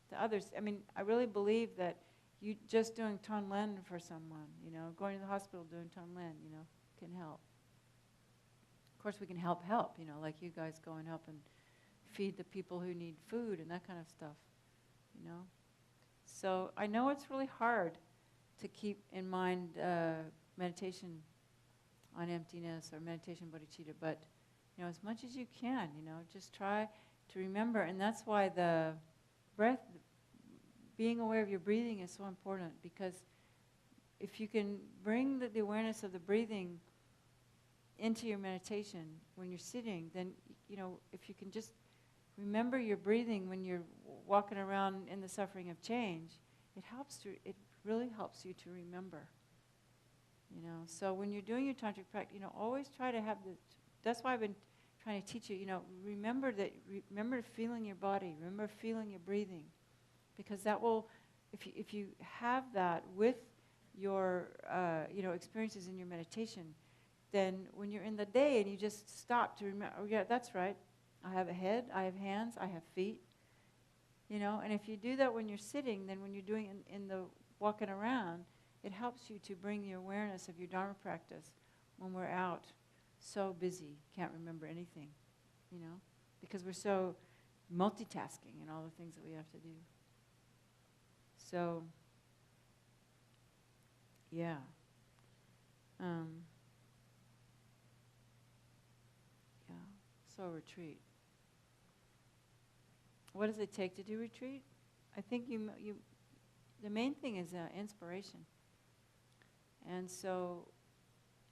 to others. I mean, I really believe that you just doing Tonlen for someone, going to the hospital doing Tonlen, can help. Of course, we can help, like you guys go and help and feed the people who need food and that kind of stuff, So I know it's really hard to keep in mind meditation on emptiness or meditation bodhicitta, but as much as you can, just try to remember. And that's why the breath, being aware of your breathing is so important, because if you can bring the awareness of the breathing into your meditation when you're sitting, then, if you can just remember your breathing when you're walking around in the suffering of change, it really helps you to remember. So when you're doing your tantric practice, always try to have this. That's why I've been trying to teach you, remember feeling your body, remember feeling your breathing, because that will, if you have that with your, experiences in your meditation, then when you're in the day and you just stop to remember, oh yeah, that's right, I have a head, I have hands, I have feet, and if you do that when you're sitting, then when you're doing in the walking around, it helps you to bring the awareness of your Dharma practice when we're out so busy, can't remember anything, because we're so multitasking and all the things that we have to do. So, yeah. So retreat. What does it take to do retreat? I think the main thing is inspiration. And so,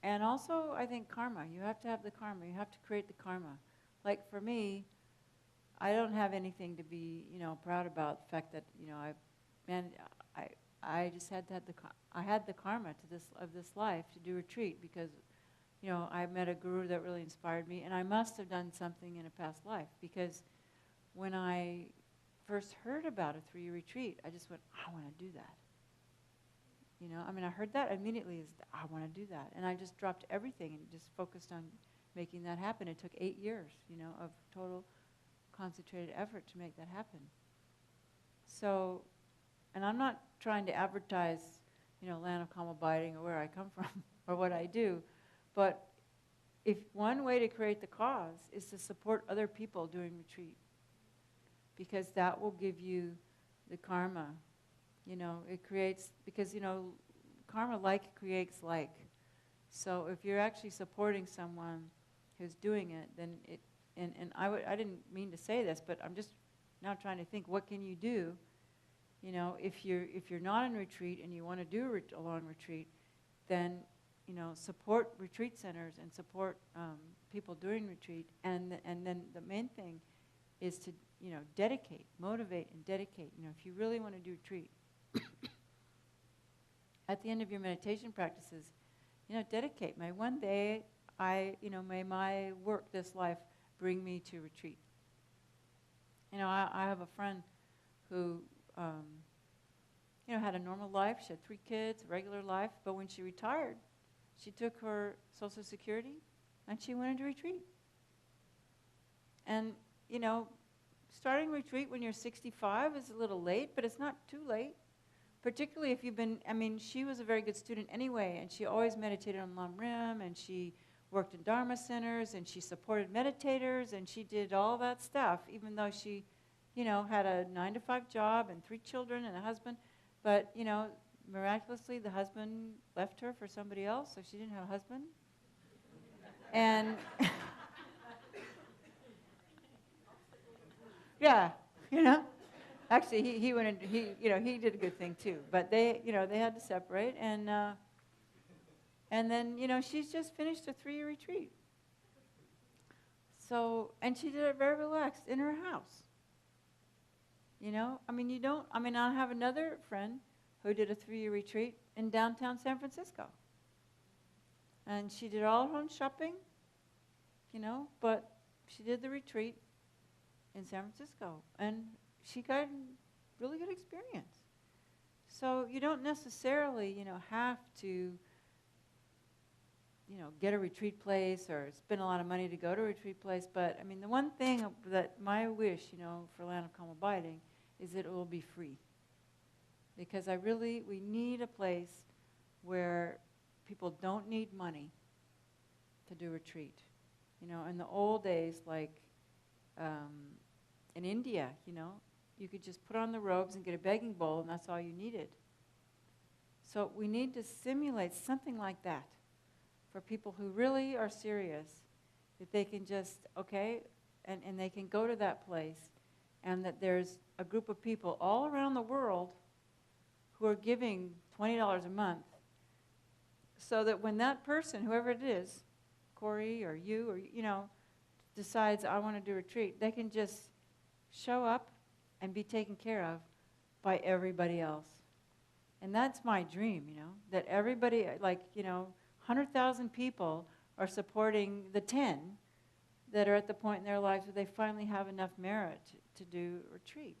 and also I think karma. You have to have the karma. You have to create the karma. Like for me, I don't have anything to be, proud about. The fact that, I just had to have I had the karma of this life to do retreat, because I met a guru that really inspired me, and I must have done something in a past life, because when I first heard about a 3-year retreat, I just went, I want to do that. I heard that immediately, I want to do that. And I just dropped everything and just focused on making that happen. It took 8 years, of total concentrated effort to make that happen. So, and I'm not trying to advertise, Land of Calm Abiding or where I come from or what I do, but if one way to create the cause is to support other people doing retreat, because that will give you the karma. It creates, because, karma like creates like. So if you're actually supporting someone who's doing it, then it, and I didn't mean to say this, but I'm just now trying to think, what can you do? If you're not in retreat and you want to do a long retreat, then, support retreat centers and support people doing retreat. And then the main thing is to, dedicate, motivate and dedicate. If you really want to do retreat, at the end of your meditation practices, dedicate. May one day may my work this life bring me to retreat. I have a friend who, had a normal life. She had 3 kids, a regular life. But when she retired, she took her Social Security and she went into retreat. And, starting retreat when you're 65 is a little late, but it's not too late. Particularly if you've been, she was a very good student anyway, and she always meditated on Lam Rim, and she worked in Dharma centers, and she supported meditators, and she did all that stuff, even though she, had a 9-to-5 job and 3 children and a husband. But, miraculously, the husband left her for somebody else, so she didn't have a husband. And, yeah, Actually, he went into, he did a good thing too. But they had to separate, and then, she's just finished a 3-year retreat. So, and she did it very relaxed in her house. I have another friend who did a 3-year retreat in downtown San Francisco. And she did all her own shopping, but she did the retreat in San Francisco. And she got a really good experience. So you don't necessarily, have to, get a retreat place or spend a lot of money to go to a retreat place. But, the one thing that my wish, for Land of Calm Abiding is that it will be free. Because we need a place where people don't need money to do retreat. In the old days, like in India, you could just put on the robes and get a begging bowl, and that's all you needed. So we need to simulate something like that for people who really are serious, that they can just, and they can go to that place, and that there's a group of people all around the world who are giving $20 a month, so that when that person, whoever it is, Corey or you, or decides, I want to do a retreat, they can just show up and be taken care of by everybody else. And that's my dream, that everybody, 100,000 people are supporting the 10 that are at the point in their lives where they finally have enough merit to do retreat,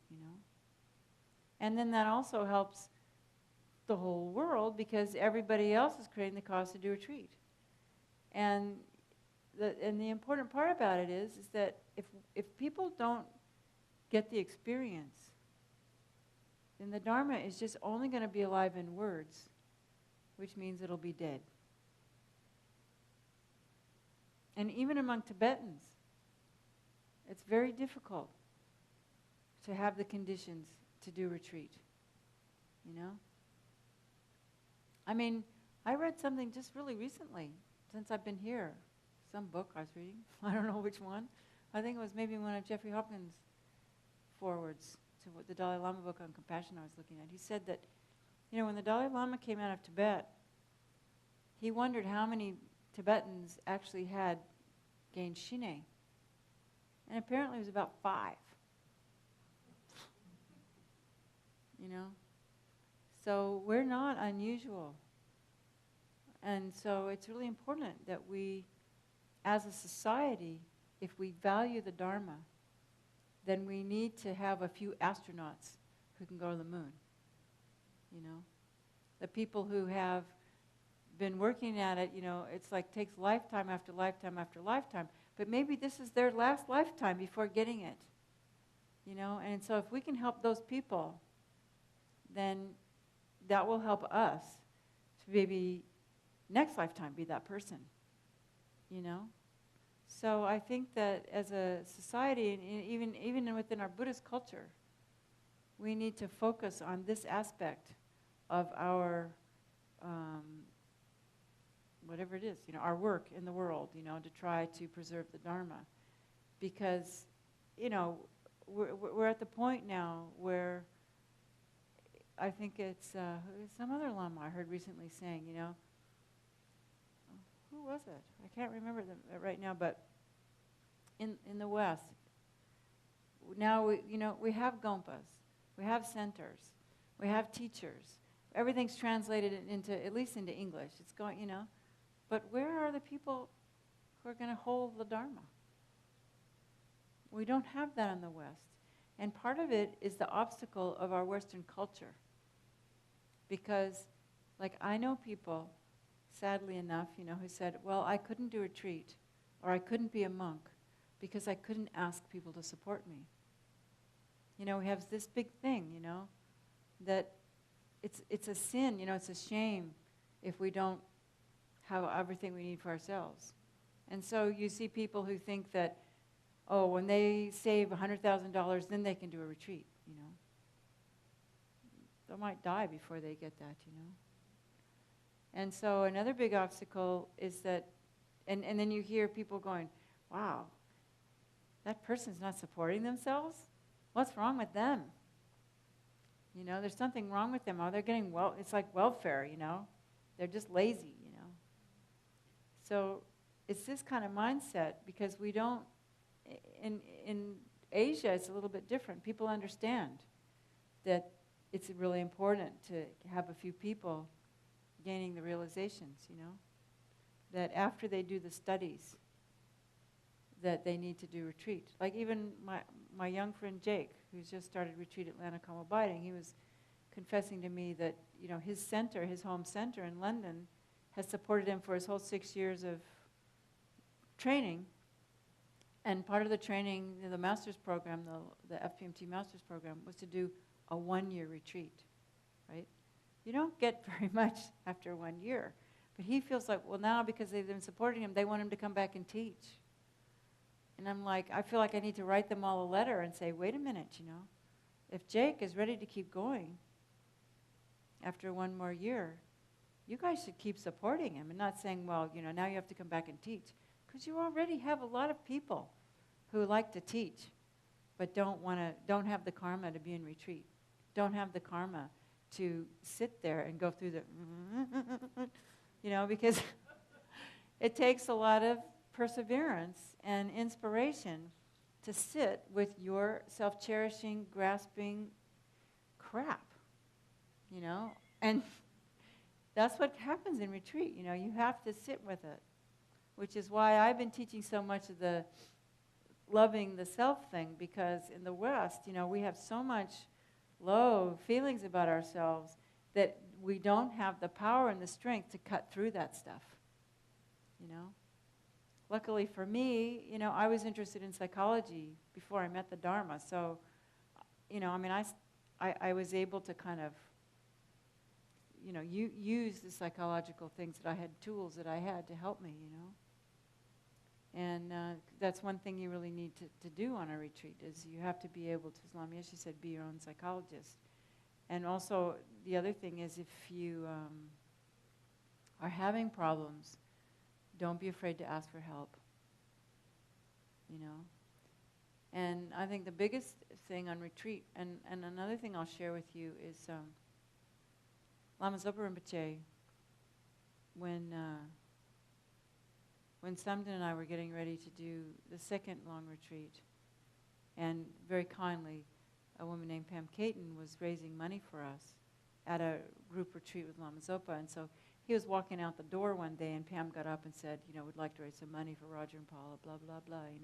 And then that also helps the whole world, because everybody else is creating the cause to do retreat. And the important part about it is that if people don't get the experience, then the Dharma is just only going to be alive in words, which means it'll be dead. And even among Tibetans, it's very difficult to have the conditions to do retreat, I read something just really recently, since I've been here, some book I was reading, I don't know which one. I think it was maybe one of Jeffrey Hopkins' forwards to the Dalai Lama book on compassion I was looking at. He said that, when the Dalai Lama came out of Tibet, he wondered how many Tibetans actually had gained Shine. And apparently it was about 5. So we're not unusual. And so it's really important that we, as a society, if we value the Dharma, then we need to have a few astronauts who can go to the moon. You know, the people who have been working at it, you know, it's like takes lifetime after lifetime after lifetime, but maybe this is their last lifetime before getting it. You know, and so if we can help those people, then that will help us to maybe next lifetime be that person. You know? So I think that as a society, and even within our Buddhist culture, we need to focus on this aspect of our, whatever it is, you know, our work in the world, you know, to try to preserve the Dharma. Because, you know, we're at the point now where I think it's some other Lama I heard recently saying, you know, who was it? I can't remember them right now, but in the West, now we have gompas, we have centers, we have teachers. Everything's translated into, at least into English. It's going, you know, but where are the people who are going to hold the Dharma? We don't have that in the West. And part of it is the obstacle of our Western culture. Because, like, I know people, sadly enough, you know, who said, well, I couldn't do a retreat, or I couldn't be a monk, because I couldn't ask people to support me. You know, we have this big thing, you know, that it's a sin, you know, it's a shame if we don't have everything we need for ourselves. And so you see people who think that, oh, when they save $100,000, then they can do a retreat, you know. They might die before they get that, you know. And so another big obstacle is that, and then you hear people going, wow, that person's not supporting themselves? What's wrong with them? You know, there's something wrong with them. Oh, they're getting, well, it's like welfare, you know. They're just lazy, you know. So it's this kind of mindset, because we don't, in Asia it's a little bit different. People understand that it's really important to have a few people gaining the realizations, you know, that after they do the studies, that they need to do retreat. Like even my young friend Jake, who's just started retreat at Lanakam Abiding, he was confessing to me that, you know, his center, his home center in London, has supported him for his whole 6 years of training. And part of the training, the master's program, the FPMT master's program, was to do a 1-year retreat, right? You don't get very much after 1 year. But he feels like, well, now because they've been supporting him, they want him to come back and teach. And I'm like, I feel like I need to write them all a letter and say, wait a minute, you know, if Jake is ready to keep going after 1 more year, you guys should keep supporting him and not saying, well, you know, now you have to come back and teach. Because you already have a lot of people who like to teach, but don't have the karma to be in retreat, don't have the karma to sit there and go through the, you know, because it takes a lot of perseverance and inspiration to sit with your self-cherishing, grasping crap, you know, and that's what happens in retreat, you know, you have to sit with it, which is why I've been teaching so much of the loving the self thing, because in the West, you know, we have so much low feelings about ourselves that we don't have the power and the strength to cut through that stuff, you know. Luckily for me, you know, I was interested in psychology before I met the Dharma, so, you know, I mean, I was able to kind of, you know, use the psychological things that I had, tools that I had to help me, you know. And that's one thing you really need to do on a retreat, is you have to be able to, as Lama Yeshe said, be your own psychologist. And also, the other thing is, if you are having problems, don't be afraid to ask for help, you know. And I think the biggest thing on retreat, and another thing I'll share with you is Lama Zopa Rinpoche, when Samden and I were getting ready to do the second long retreat, and very kindly, a woman named Pam Caton was raising money for us at a group retreat with Lama Zopa, and so he was walking out the door one day, and Pam got up and said, we'd like to raise some money for Roger and Paula, blah, blah, blah, And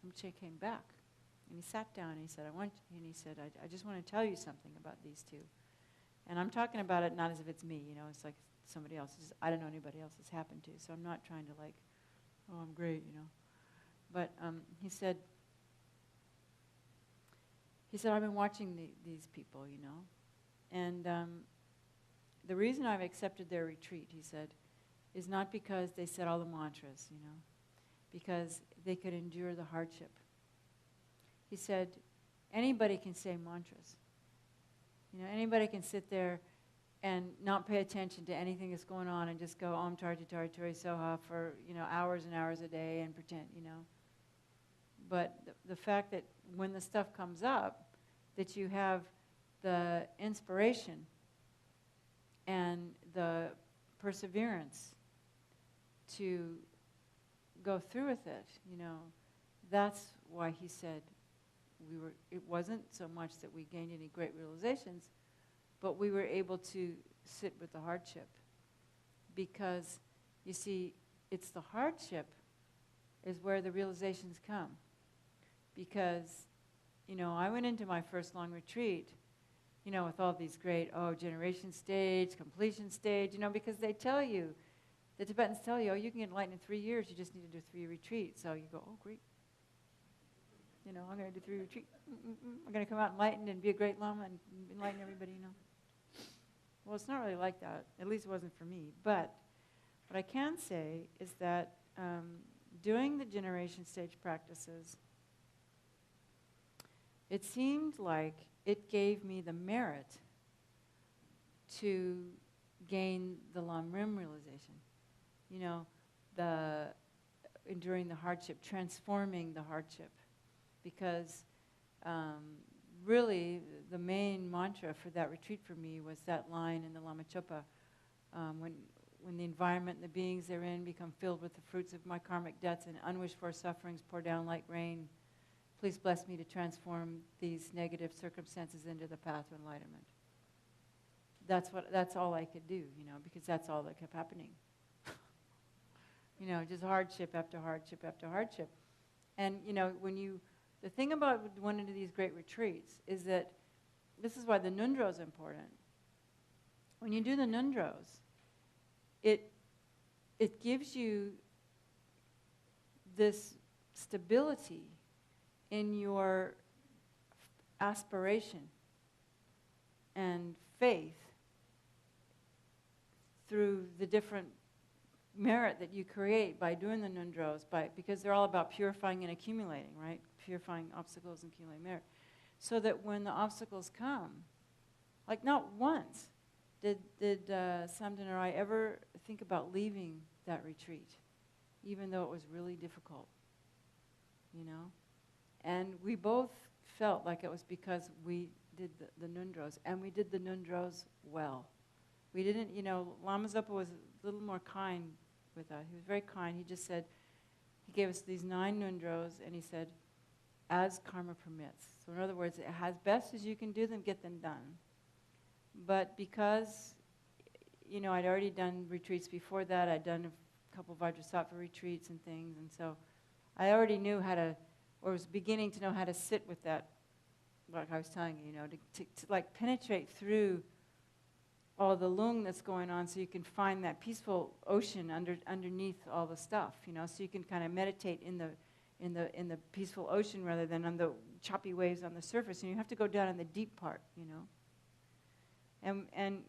Rinpoche came back, and he sat down, and he said, I just want to tell you something about these two. And I'm talking about it not as if it's me, it's like somebody else. I don't know anybody else it's happened to, so I'm not trying to I'm great, But he said, I've been watching these people, and the reason I've accepted their retreat, he said, is not because they said all the mantras, because they could endure the hardship. He said, anybody can say mantras. Anybody can sit there and not pay attention to anything that's going on and just go Om Tarti Tari Turi Soha for, hours and hours a day and pretend, But the fact that when the stuff comes up, that you have the inspiration and the perseverance to go through with it, that's why he said it wasn't so much that we gained any great realizations, but we were able to sit with the hardship. Because, you see, it's the hardship is where the realizations come. Because, I went into my first long retreat, with all these great, generation stage, completion stage, because they tell you, the Tibetans tell you, you can get enlightened in 3 years, you just need to do 3 retreats. So you go, great. I'm going to do 3 retreats. I'm going to come out enlightened and be a great Lama and enlighten everybody, Well, it's not really like that. At least it wasn't for me. But what I can say is that doing the generation stage practices, it seemed like it gave me the merit to gain the Lam Rim realization. The enduring the hardship, transforming the hardship. Because really, the main mantra for that retreat for me was that line in the Lama Chopa, when the environment and the beings therein become filled with the fruits of my karmic debts and unwished for sufferings pour down like rain, please bless me to transform these negative circumstances into the path of enlightenment. That's all I could do, because that's all that kept happening. Just hardship after hardship after hardship. And, the thing about one of these great retreats is that this is why the Nundro is important. When you do the Nundros, it gives you this stability in your aspiration and faith through the different merit that you create by doing the Nundros, because they're all about purifying and accumulating, right? Purifying obstacles and accumulating merit. So that when the obstacles come, like not once did Samden or I ever think about leaving that retreat, even though it was really difficult, And we both felt like it was because we did the Nundros, and we did the Nundros well. We didn't, Lama Zopa was a little more kind with us. He was very kind. He just said, he gave us these 9 Nundros, and he said, as karma permits. So in other words, as best as you can do them, get them done. But because, I'd already done retreats before that, I'd done a couple of Vajrasattva retreats and things, and so I already knew how to, or was beginning to know how to sit with that, like I was telling you, to like penetrate through all the lung that's going on, so you can find that peaceful ocean underneath all the stuff, so you can kind of meditate in the peaceful ocean rather than on the choppy waves on the surface. And you have to go down in the deep part, And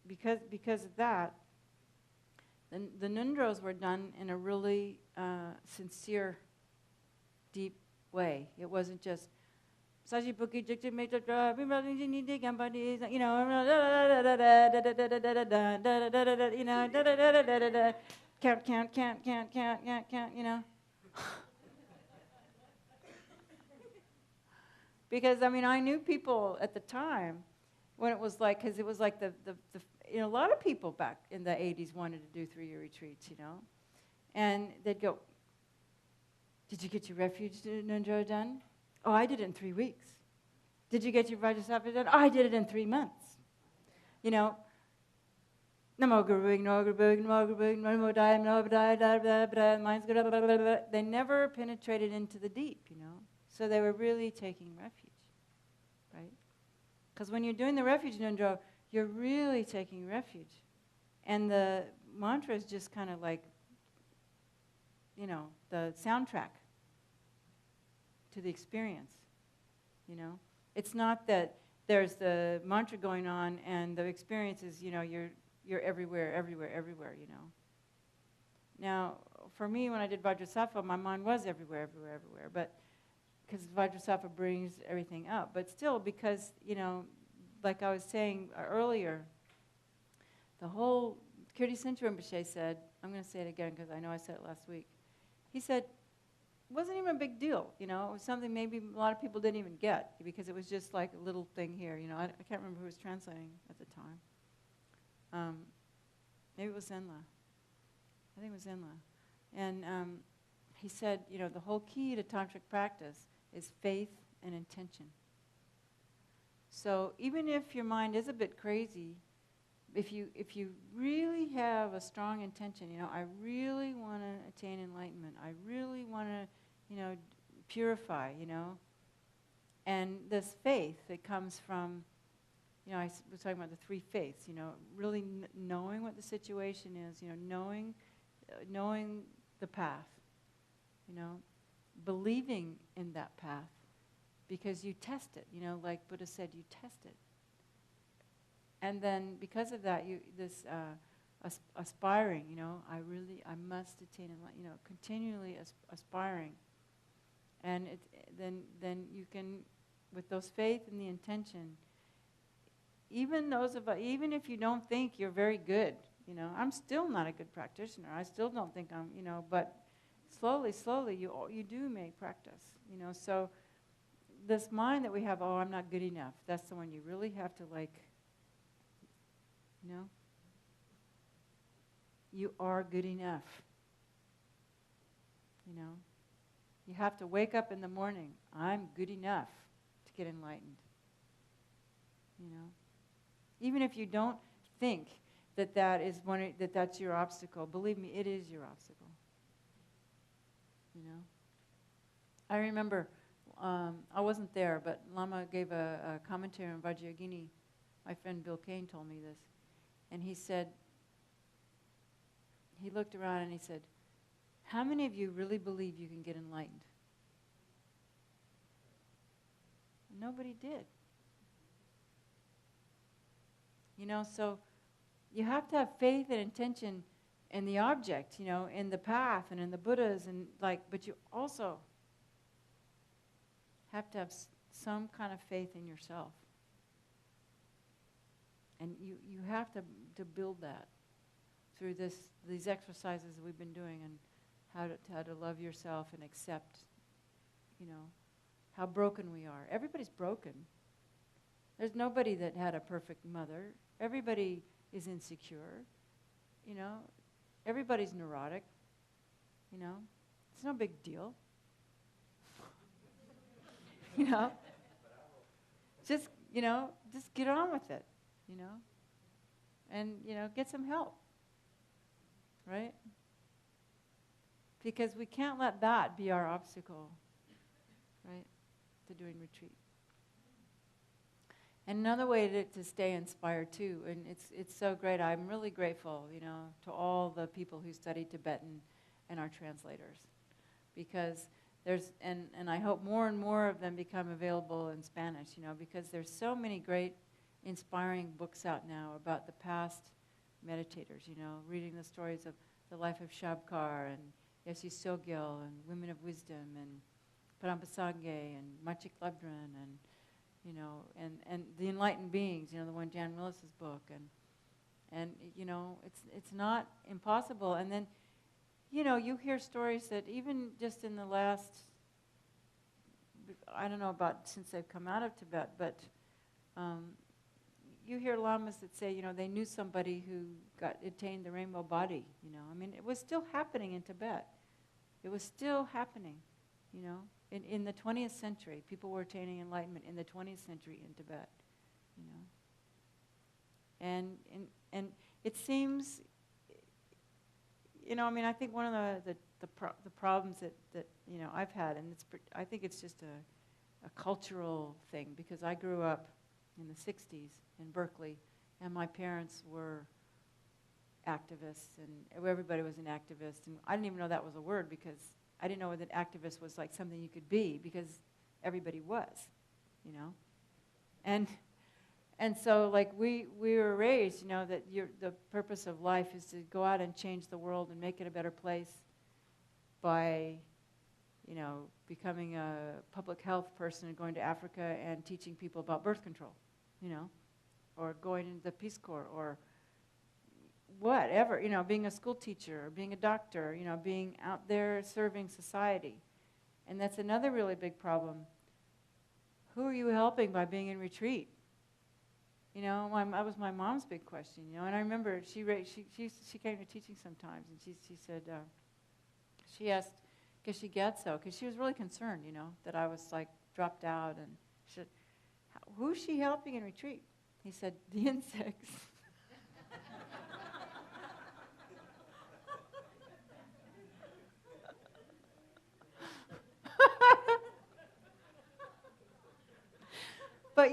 because of that, the Nundros were done in a really sincere, deep way. It wasn't just Saji Buki Jikti Meta count. Because I knew people at the time when it was like, because it was like a lot of people back in the 80s wanted to do 3-year retreats, and they'd go, did you get your refuge Nundro done? Oh, I did it in 3 weeks. Did you get your Vajrasattva done? Oh, I did it in 3 months. Namo Guru, Namo Guru, Namo Guru, Namo Daya, Namo Daya, Daya, Daya, Daya, mind's good, blah, blah, blah, blah. They never penetrated into the deep, So they were really taking refuge, right? Because when you're doing the refuge nundro, you're really taking refuge. And the mantra is just kind of like, the soundtrack to the experience, It's not that there's the mantra going on and the experience is, you're everywhere, everywhere, everywhere, Now, for me, when I did Vajrasattva, my mind was everywhere, everywhere, everywhere. But because Vajrasattva brings everything up. But still, because, like I was saying earlier, the whole Kirti Centro Rinpoche said, I'm going to say it again because I know I said it last week. He said, it wasn't even a big deal, It was something maybe a lot of people didn't even get because it was just like a little thing here, I can't remember who was translating at the time. Maybe it was Zenla. I think it was Zenla. And he said, the whole key to tantric practice is faith and intention. So even if your mind is a bit crazy, if you really have a strong intention, I really want to attain enlightenment. I really want to, purify, And this faith that comes from, I was talking about the three faiths, really knowing what the situation is, knowing the path, believing in that path, because you test it, like Buddha said, you test it. And then because of that, aspiring, I must attain enlightenment, continually aspiring. And then you can, with those faith and the intention, even if you don't think you're very good, I'm still not a good practitioner. I still don't think I'm, but slowly, you do make practice, So this mind that we have, I'm not good enough, that's the one you really have to you are good enough, You have to wake up in the morning, I'm good enough to get enlightened, Even if you don't think that's your obstacle, believe me, it is your obstacle, I remember, I wasn't there, but Lama gave a commentary on Vajrayogini. My friend Bill Kane told me this. And he said, he looked around and he said, how many of you really believe you can get enlightened? Nobody did. So you have to have faith and intention in the object, in the path and in the Buddhas, but you also have to have some kind of faith in yourself. And you have to build that through these exercises that we've been doing, and how to love yourself and accept, how broken we are. Everybody's broken. There's nobody that had a perfect mother. Everybody is insecure. Everybody's neurotic. It's no big deal. Just get on with it. And, get some help, right? Because we can't let that be our obstacle, right, to doing retreat. And another way to stay inspired, too, and it's so great, I'm really grateful, to all the people who study Tibetan and our translators, because and I hope more and more of them become available in Spanish, because there's so many great inspiring books out now about the past meditators, reading the stories of the life of Shabkar and Yesi Sogil and Women of Wisdom and Parampasangye and Machik Labdran and the Enlightened Beings, the one Jan Willis's book, and it's not impossible. And then, you hear stories that even just in the last, I don't know about since they've come out of Tibet, but you hear lamas that say, they knew somebody who attained the rainbow body, it was still happening in Tibet. It was still happening, in the 20th century. People were attaining enlightenment in the 20th century in Tibet, And it seems, I think one of the problems that I've had, and I think it's just a cultural thing, because I grew up in the 60s in Berkeley, and my parents were activists, and everybody was an activist, and I didn't even know that was a word, because I didn't know that activist was like something you could be, because everybody was, and so like we were raised, that the purpose of life is to go out and change the world and make it a better place by becoming a public health person and going to Africa and teaching people about birth control, or going into the Peace Corps, or whatever, being a school teacher, or being a doctor, being out there serving society. And that's another really big problem. Who are you helping by being in retreat? That was my mom's big question, and I remember she came to teaching sometimes, and she said, she asked, because she gets so, because she was really concerned, that I was like dropped out, and she said, who's she helping in retreat? He said, the insects. But,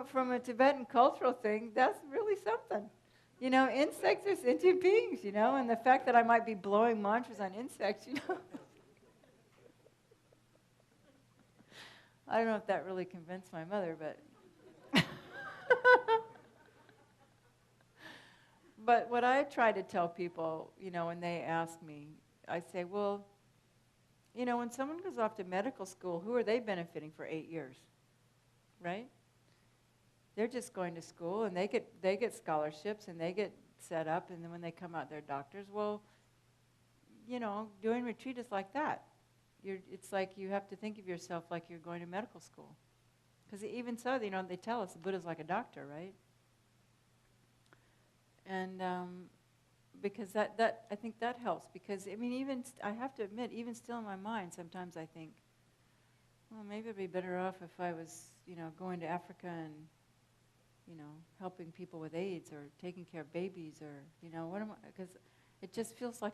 from a Tibetan cultural thing, that's really something. Insects are sentient beings, and the fact that I might be blowing mantras on insects, I don't know if that really convinced my mother, but... But what I try to tell people, when they ask me, I say, well, when someone goes off to medical school, who are they benefiting for 8 years, right? They're just going to school, and they get scholarships, and they get set up, and then when they come out, they're doctors. Well, doing retreat is like that. It's like you have to think of yourself like you're going to medical school. Because even so, they tell us the Buddha's like a doctor, right? And because that I think that helps. Because, I have to admit, even still in my mind, sometimes I think, well, maybe it'd be better off if I was, going to Africa and, helping people with AIDS, or taking care of babies, or, because it just feels like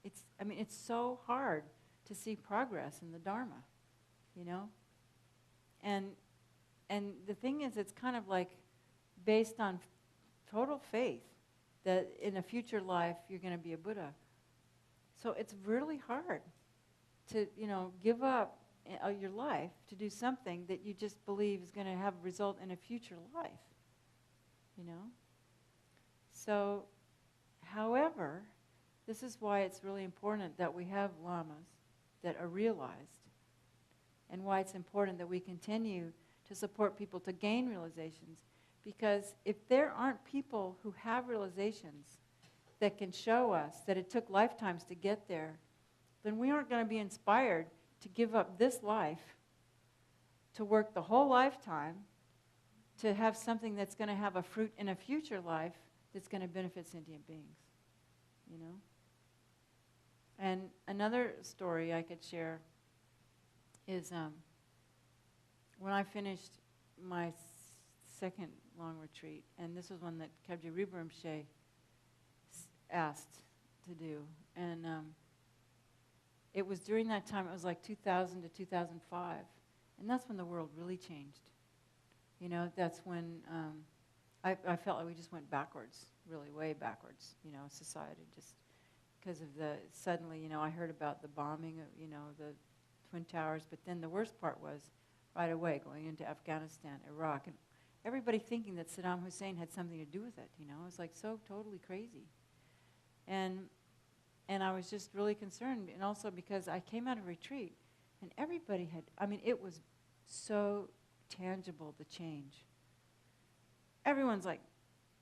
it's so hard to see progress in the Dharma, And the thing is, it's kind of like based on total faith that in a future life you're going to be a Buddha. So it's really hard to, give up your life to do something that you just believe is going to have a result in a future life, So, however, this is why it's really important that we have lamas that are realized, and why it's important that we continue to support people to gain realizations. Because if there aren't people who have realizations that can show us that it took lifetimes to get there, then we aren't going to be inspired to give up this life, to work the whole lifetime, to have something that's going to have a fruit in a future life that's going to benefit sentient beings, And another story I could share is when I finished my second long retreat, and this was one that Kabje Rinpoche asked to do, and it was during that time, it was like 2000 to 2005, and that's when the world really changed. That's when I felt like we just went backwards, really way backwards, society, just because of suddenly, I heard about the bombing of, the Twin Towers, but then the worst part was right away going into Afghanistan, Iraq, and everybody thinking that Saddam Hussein had something to do with it, It was like so totally crazy. And I was just really concerned, and also because I came out of retreat, and everybody had, it was so tangible, the change. Everyone's like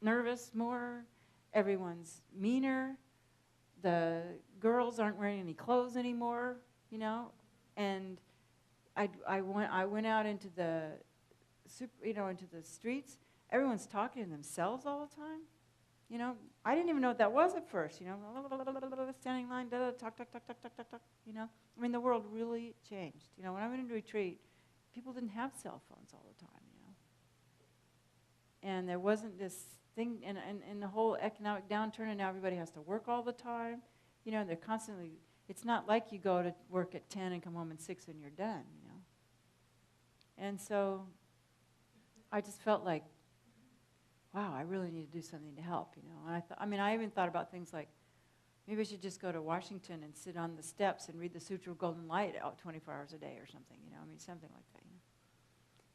nervous more, everyone's meaner, the girls aren't wearing any clothes anymore, and I went out into the into the streets. Everyone's talking to themselves all the time. I didn't even know what that was at first. Standing in line, talk. The world really changed. When I went into retreat, people didn't have cell phones all the time. And there wasn't this thing, and the whole economic downturn, and now everybody has to work all the time. You know, they're constantly, it's not like you go to work at 10 and come home at 6 and you're done, you know. And so I just felt like, wow, I really need to do something to help, you know. And I even thought about things like, maybe I should just go to Washington and sit on the steps and read the Sutra of Golden Light out 24 hours a day or something, you know. I mean, something like that, you know.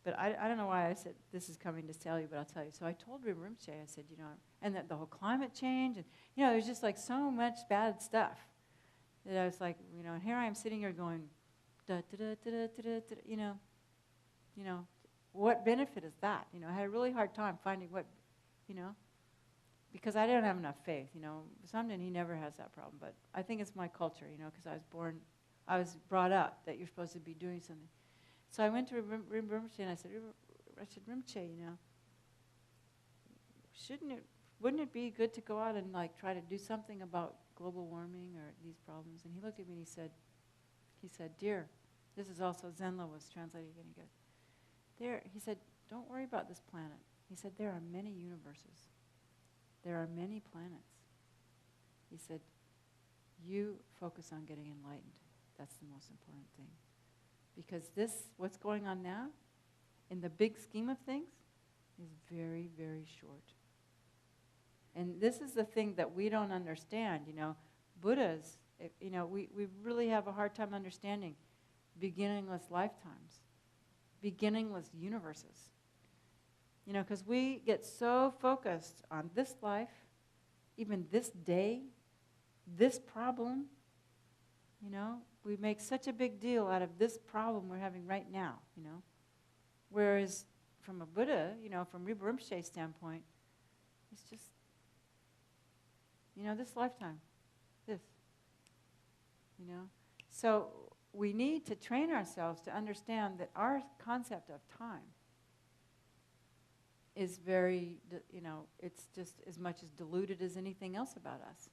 But I don't know why I said this is coming to tell you, but I'll tell you. So I told Rinpoche, I said, you know, and that the whole climate change, and, you know, there's just like so much bad stuff that I was like, you know, and here I am sitting here going, da da da da da da da, you know, what benefit is that? You know, I had a really hard time finding what, you know, because I don't have enough faith, you know. Samden, he never has that problem, but I think it's my culture, you know, because I was brought up that you're supposed to be doing something. So I went to Rinpoche and I said, Rinpoche, you know, wouldn't it be good to go out and like try to do something about global warming or these problems? And he looked at me and he said, dear, this is also Zenlo was translating again. He goes, he said, don't worry about this planet. He said, there are many universes. There are many planets. He said, you focus on getting enlightened. That's the most important thing. Because what's going on now, in the big scheme of things, is very, very short. And this is the thing that we don't understand, you know. Buddhas, you know, we really have a hard time understanding beginningless lifetimes, beginningless universes. You know, because we get so focused on this life, even this day, this problem, you know. We make such a big deal out of this problem we're having right now, you know. Whereas from a Buddha, you know, from Rinpoche's standpoint, it's just, you know, this lifetime, this, you know. So we need to train ourselves to understand that our concept of time is very, you know, it's just as much as diluted as anything else about us.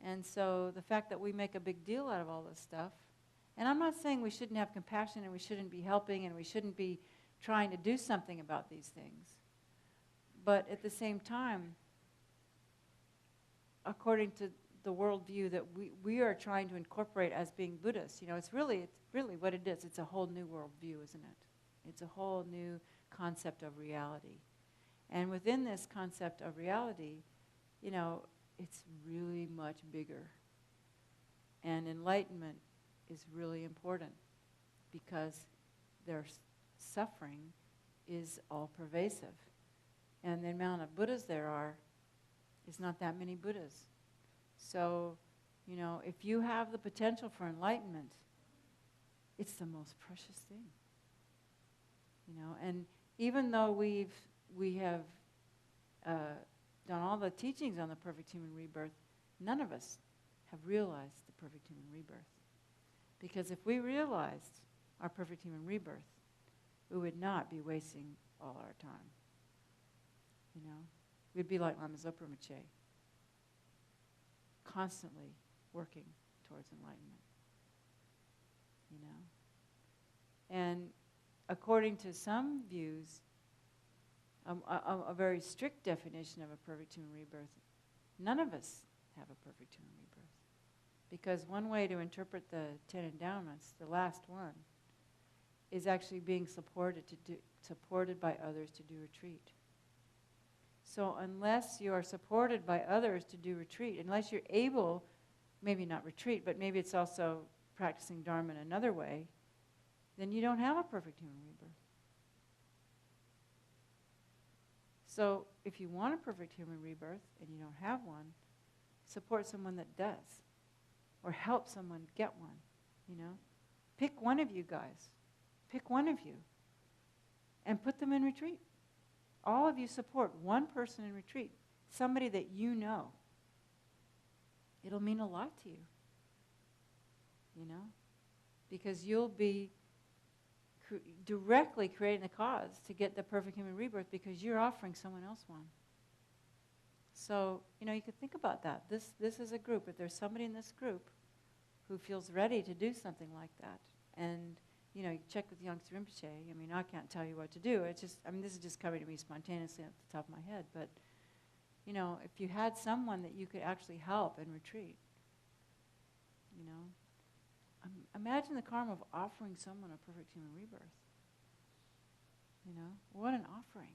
And so the fact that we make a big deal out of all this stuff, and I'm not saying we shouldn't have compassion and we shouldn't be helping and we shouldn't be trying to do something about these things. But at the same time, according to the worldview that we are trying to incorporate as being Buddhists, you know, it's really what it is. It's a whole new worldview, isn't it? It's a whole new concept of reality. And within this concept of reality, you know, it's really much bigger. And enlightenment is really important because their suffering is all pervasive. And the amount of Buddhas there are is not that many Buddhas. So, you know, if you have the potential for enlightenment, it's the most precious thing. You know, and even though we have done all the teachings on the perfect human rebirth, none of us have realized the perfect human rebirth. Because if we realized our perfect human rebirth, we would not be wasting all our time. You know, we'd be like Lama Zopa Rinpoche, constantly working towards enlightenment. You know, and according to some views, a very strict definition of a perfect human rebirth, none of us have a perfect human rebirth. Because one way to interpret the 10 endowments, the last one, is actually being supported by others to do retreat. So unless you are supported by others to do retreat, unless you're able, maybe not retreat, but maybe it's also practicing Dharma in another way, then you don't have a perfect human rebirth. So if you want a perfect human rebirth and you don't have one, support someone that does. Or help someone get one, you know. Pick one of you guys. Pick one of you. And put them in retreat. All of you support one person in retreat. Somebody that you know. It'll mean a lot to you. You know. Because you'll be directly creating the cause to get the perfect human rebirth because you're offering someone else one. So, you know, you could think about that. This is a group. If there's somebody in this group who feels ready to do something like that, and, you check with Yangtze Rinpoche. I mean, I can't tell you what to do. It's just, I mean, this is just coming to me spontaneously off the top of my head. But, if you had someone that you could actually help and retreat, imagine the karma of offering someone a perfect human rebirth. What an offering.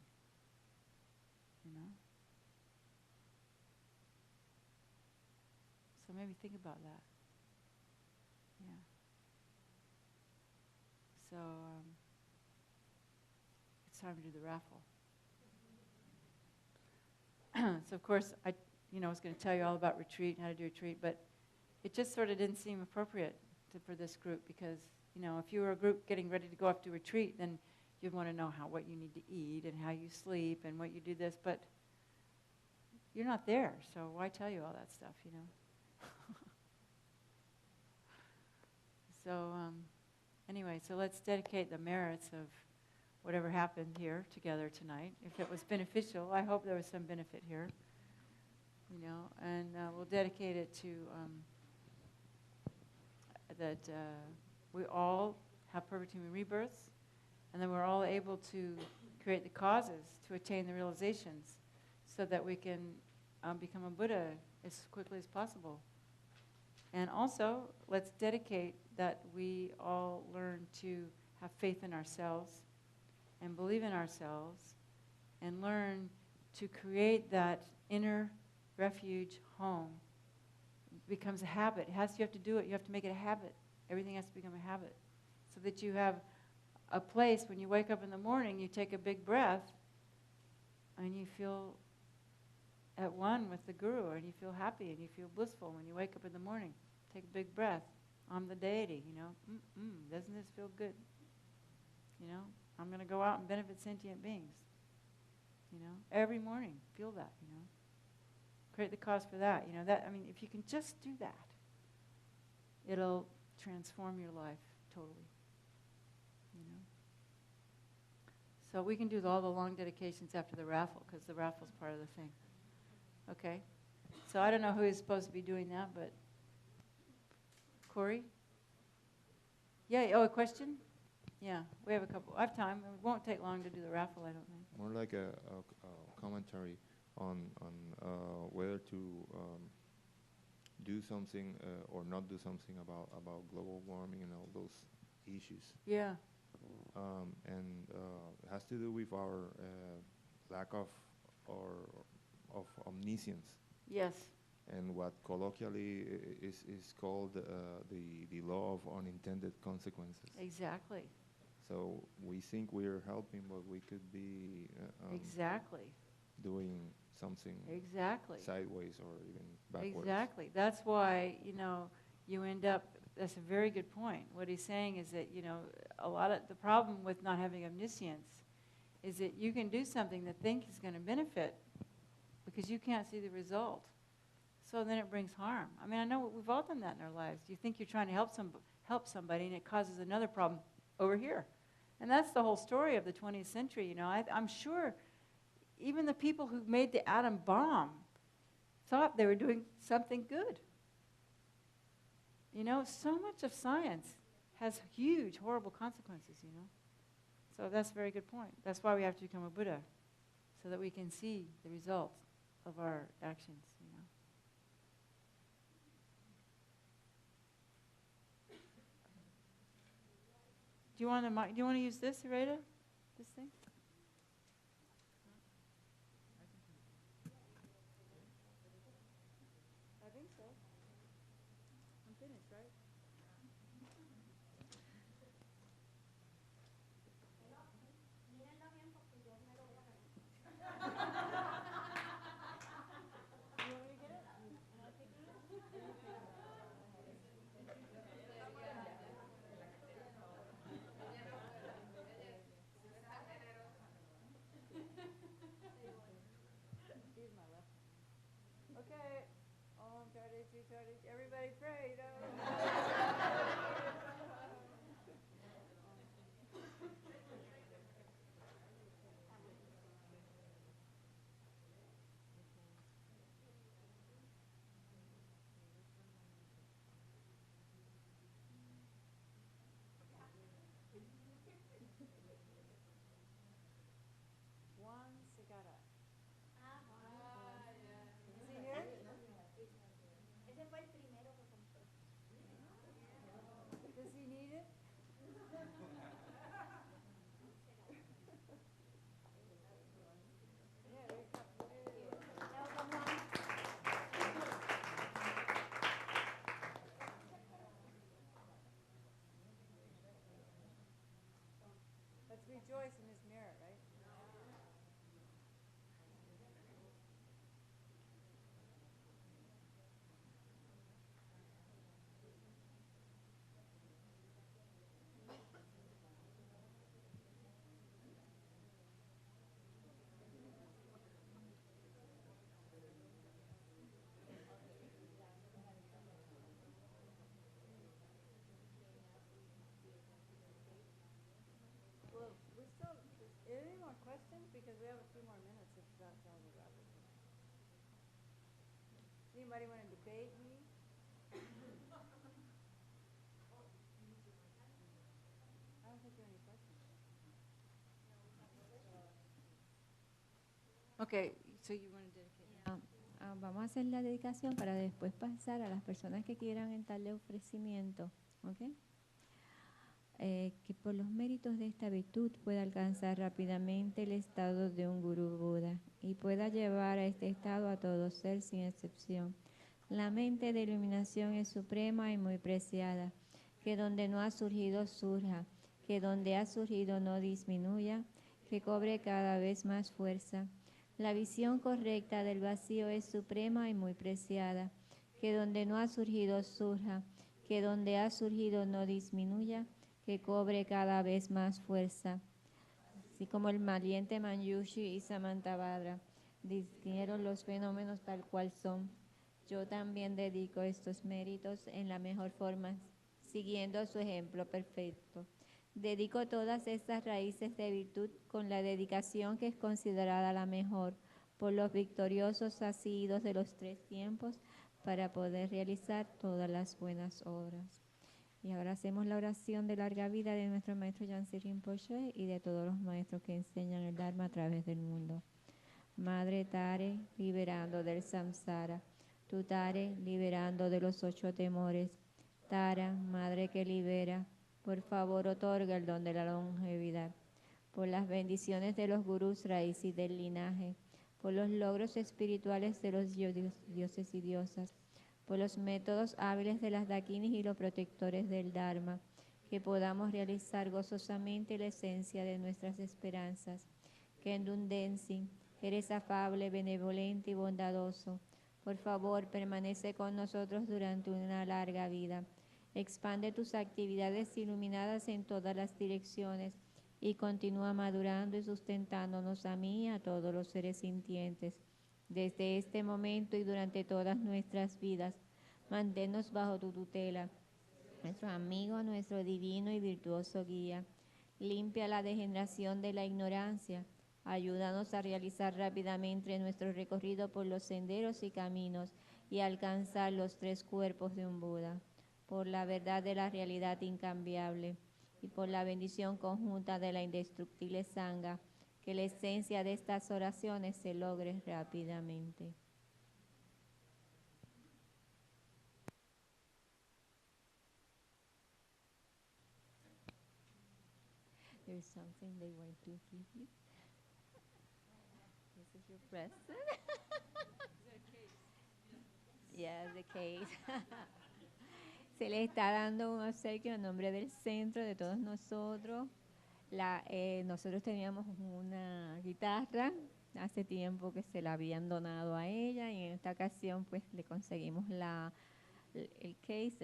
So maybe think about that. Yeah. So it's time to do the raffle. So of course I was going to tell you all about retreat and how to do retreat, but it just sort of didn't seem appropriate for this group because if you were a group getting ready to go off to retreat, then you'd want to know what you need to eat and how you sleep and what you do this, but you're not there, so why tell you all that stuff, So anyway, so let's dedicate the merits of whatever happened here together tonight. If it was beneficial, I hope there was some benefit here, and we'll dedicate it to that we all have perfect human rebirths, and then we're all able to create the causes to attain the realizations so that we can become a Buddha as quickly as possible. And also, let's dedicate that we all learn to have faith in ourselves and believe in ourselves and learn to create that inner refuge home. It becomes a habit. You have to do it. You have to make it a habit. Everything has to become a habit. So that you have a place when you wake up in the morning, you take a big breath and you feel at one with the Guru, and you feel happy and you feel blissful when you wake up in the morning. Take a big breath. I'm the deity, Doesn't this feel good? I'm going to go out and benefit sentient beings. Every morning, feel that, Create the cause for that. If you can just do that, it'll transform your life totally. So we can do all the long dedications after the raffle, because the raffle's part of the thing. Okay? So I don't know who is supposed to be doing that, but Corey? Yeah, a question? Yeah, we have a couple. I have time. It won't take long to do the raffle, I don't think. More like a commentary on whether to do something or not do something about global warming and all those issues. Yeah. And it has to do with our lack of omniscience. Yes. And what colloquially is called the law of unintended consequences. Exactly. So we think we're helping, but we could be exactly doing something exactly sideways or even backwards. Exactly. That's why you end up. That's a very good point. What he's saying is that a lot of the problem with not having omniscience is that you can do something that think is going to benefit because you can't see the result. So then it brings harm. I mean, I know we've all done that in our lives. You think you're trying to help somebody, and it causes another problem over here. And that's the whole story of the 20th century. I'm sure even the people who made the atom bomb thought they were doing something good. So much of science has huge, horrible consequences, So that's a very good point. That's why we have to become a Buddha, so that we can see the results of our actions, Do you want to use this, Rita? This thing? I think so. I'm finished, right? Okay. Everybody pray. Somebody want to debate me? I don't think there are any questions. Okay, so you want to dedicate? Vamos a hacer la dedicación para después pasar a las personas que quieran en tal ofrecimiento, ¿ok? Que por los méritos de esta virtud pueda alcanzar rápidamente el estado de un Gurú Buda y pueda llevar a este estado a todo ser sin excepción. La mente de iluminación es suprema y muy preciada, que donde no ha surgido surja, que donde ha surgido no disminuya, que cobre cada vez más fuerza. La visión correcta del vacío es suprema y muy preciada, que donde no ha surgido surja, que donde ha surgido no disminuya, que cobre cada vez más fuerza. Así como el valiente Manyushi y Samantabhadra distinguieron los fenómenos tal cual son, yo también dedico estos méritos en la mejor forma, siguiendo su ejemplo perfecto. Dedico todas estas raíces de virtud con la dedicación que es considerada la mejor por los victoriosos asidos de los 3 tiempos para poder realizar todas las buenas obras. Y ahora hacemos la oración de larga vida de nuestro maestro Yansi Rinpoche y de todos los maestros que enseñan el Dharma a través del mundo. Madre Tare, liberando del samsara. Tu Tare, liberando de los 8 temores. Tara, Madre que libera, por favor otorga el don de la longevidad. Por las bendiciones de los gurús raíz y del linaje. Por los logros espirituales de los dioses y diosas. Por los métodos hábiles de las dakinis y los protectores del Dharma, que podamos realizar gozosamente la esencia de nuestras esperanzas. Kendun Densin, eres afable, benevolente y bondadoso. Por favor, permanece con nosotros durante una larga vida. Expande tus actividades iluminadas en todas las direcciones y continúa madurando y sustentándonos a mí y a todos los seres sintientes. Desde este momento y durante todas nuestras vidas, manténnos bajo tu tutela, nuestro amigo, nuestro divino y virtuoso guía. Limpia la degeneración de la ignorancia. Ayúdanos a realizar rápidamente nuestro recorrido por los senderos y caminos y alcanzar los 3 cuerpos de un Buda, por la verdad de la realidad incambiable y por la bendición conjunta de la indestructible Sangha, que la esencia de estas oraciones se logre rápidamente. There's something they want to give you. This is your present. Yeah, the case. Se le está dando un obsequio en nombre del centro, de todos nosotros. Nosotros teníamos una guitarra hace tiempo que se la habían donado a ella y en esta ocasión pues le conseguimos el case,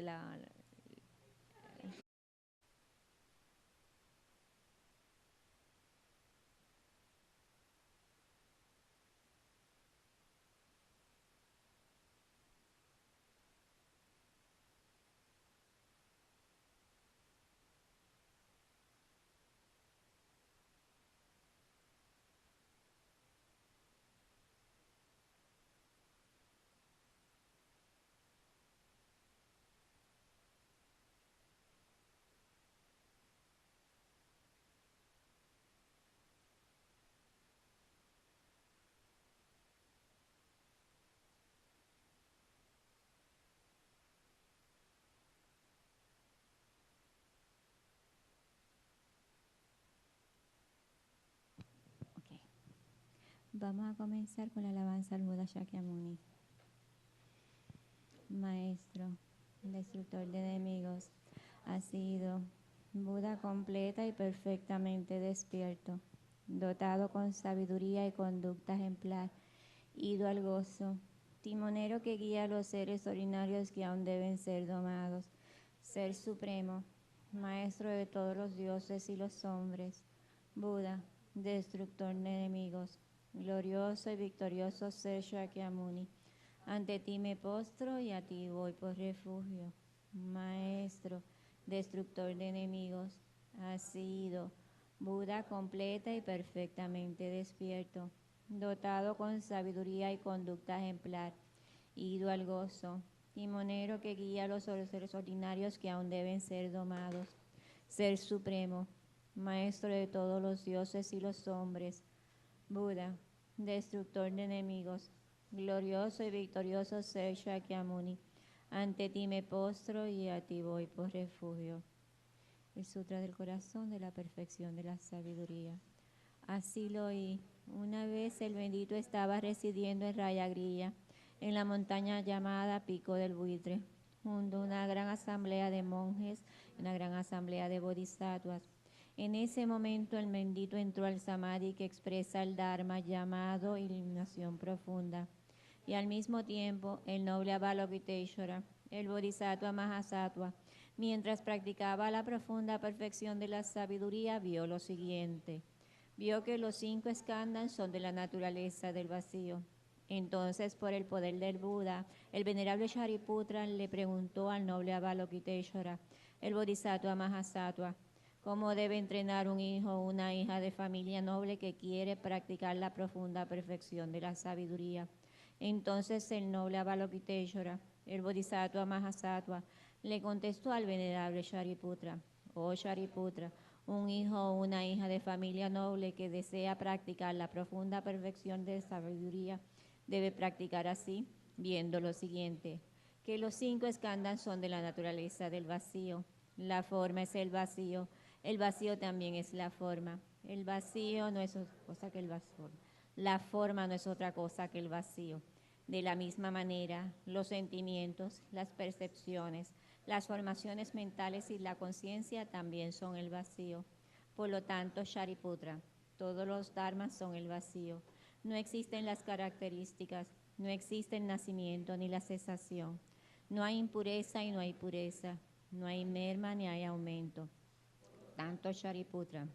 Okay. Vamos a comenzar con la alabanza al Buda Shakyamuni. Maestro, destructor de enemigos, ha sido Buda completa y perfectamente despierto, dotado con sabiduría y conducta ejemplar, ido al gozo, timonero que guía a los seres ordinarios que aún deben ser domados, ser supremo, maestro de todos los dioses y los hombres, Buda, destructor de enemigos, glorioso y victorioso ser Shakyamuni. Ante ti me postro y a ti voy por refugio. Maestro, destructor de enemigos, has sido Buda completa y perfectamente despierto, dotado con sabiduría y conducta ejemplar, ido al gozo, timonero que guía a los seres ordinarios que aún deben ser domados, ser supremo, maestro de todos los dioses y los hombres, Buda, destructor de enemigos, glorioso y victorioso ser Shakyamuni, ante ti me postro y a ti voy por refugio. El Sutra del Corazón de la Perfección de la Sabiduría. Así lo oí. Una vez el bendito estaba residiendo en Rayagrilla, en la montaña llamada Pico del Buitre, junto a una gran asamblea de monjes, una gran asamblea de bodhisattvas. En ese momento el bendito entró al samadhi que expresa el Dharma llamado iluminación profunda. Y al mismo tiempo el noble Avalokiteshvara, el bodhisattva Mahasattva, mientras practicaba la profunda perfección de la sabiduría, vio lo siguiente. Vio que los 5 skandhas son de la naturaleza del vacío. Entonces, por el poder del Buda, el venerable Shariputra le preguntó al noble Avalokiteshvara, el bodhisattva Mahasattva, cómo debe entrenar un hijo o una hija de familia noble que quiere practicar la profunda perfección de la sabiduría. Entonces el noble Avalokiteshvara, el bodhisattva Mahasattva, le contestó al venerable Shariputra, oh Shariputra, un hijo o una hija de familia noble que desea practicar la profunda perfección de sabiduría debe practicar así, viendo lo siguiente, que los 5 skandhas son de la naturaleza del vacío. La forma es el vacío también es la forma. El vacío no es otra cosa que el vacío. La forma no es otra cosa que el vacío. De la misma manera, los sentimientos, las percepciones, las formaciones mentales y la conciencia también son el vacío. Por lo tanto, Shariputra, todos los dharmas son el vacío. No existen las características, no existe el nacimiento ni la cesación. No hay impureza y no hay pureza. No hay merma ni hay aumento. Tanto Shariputra,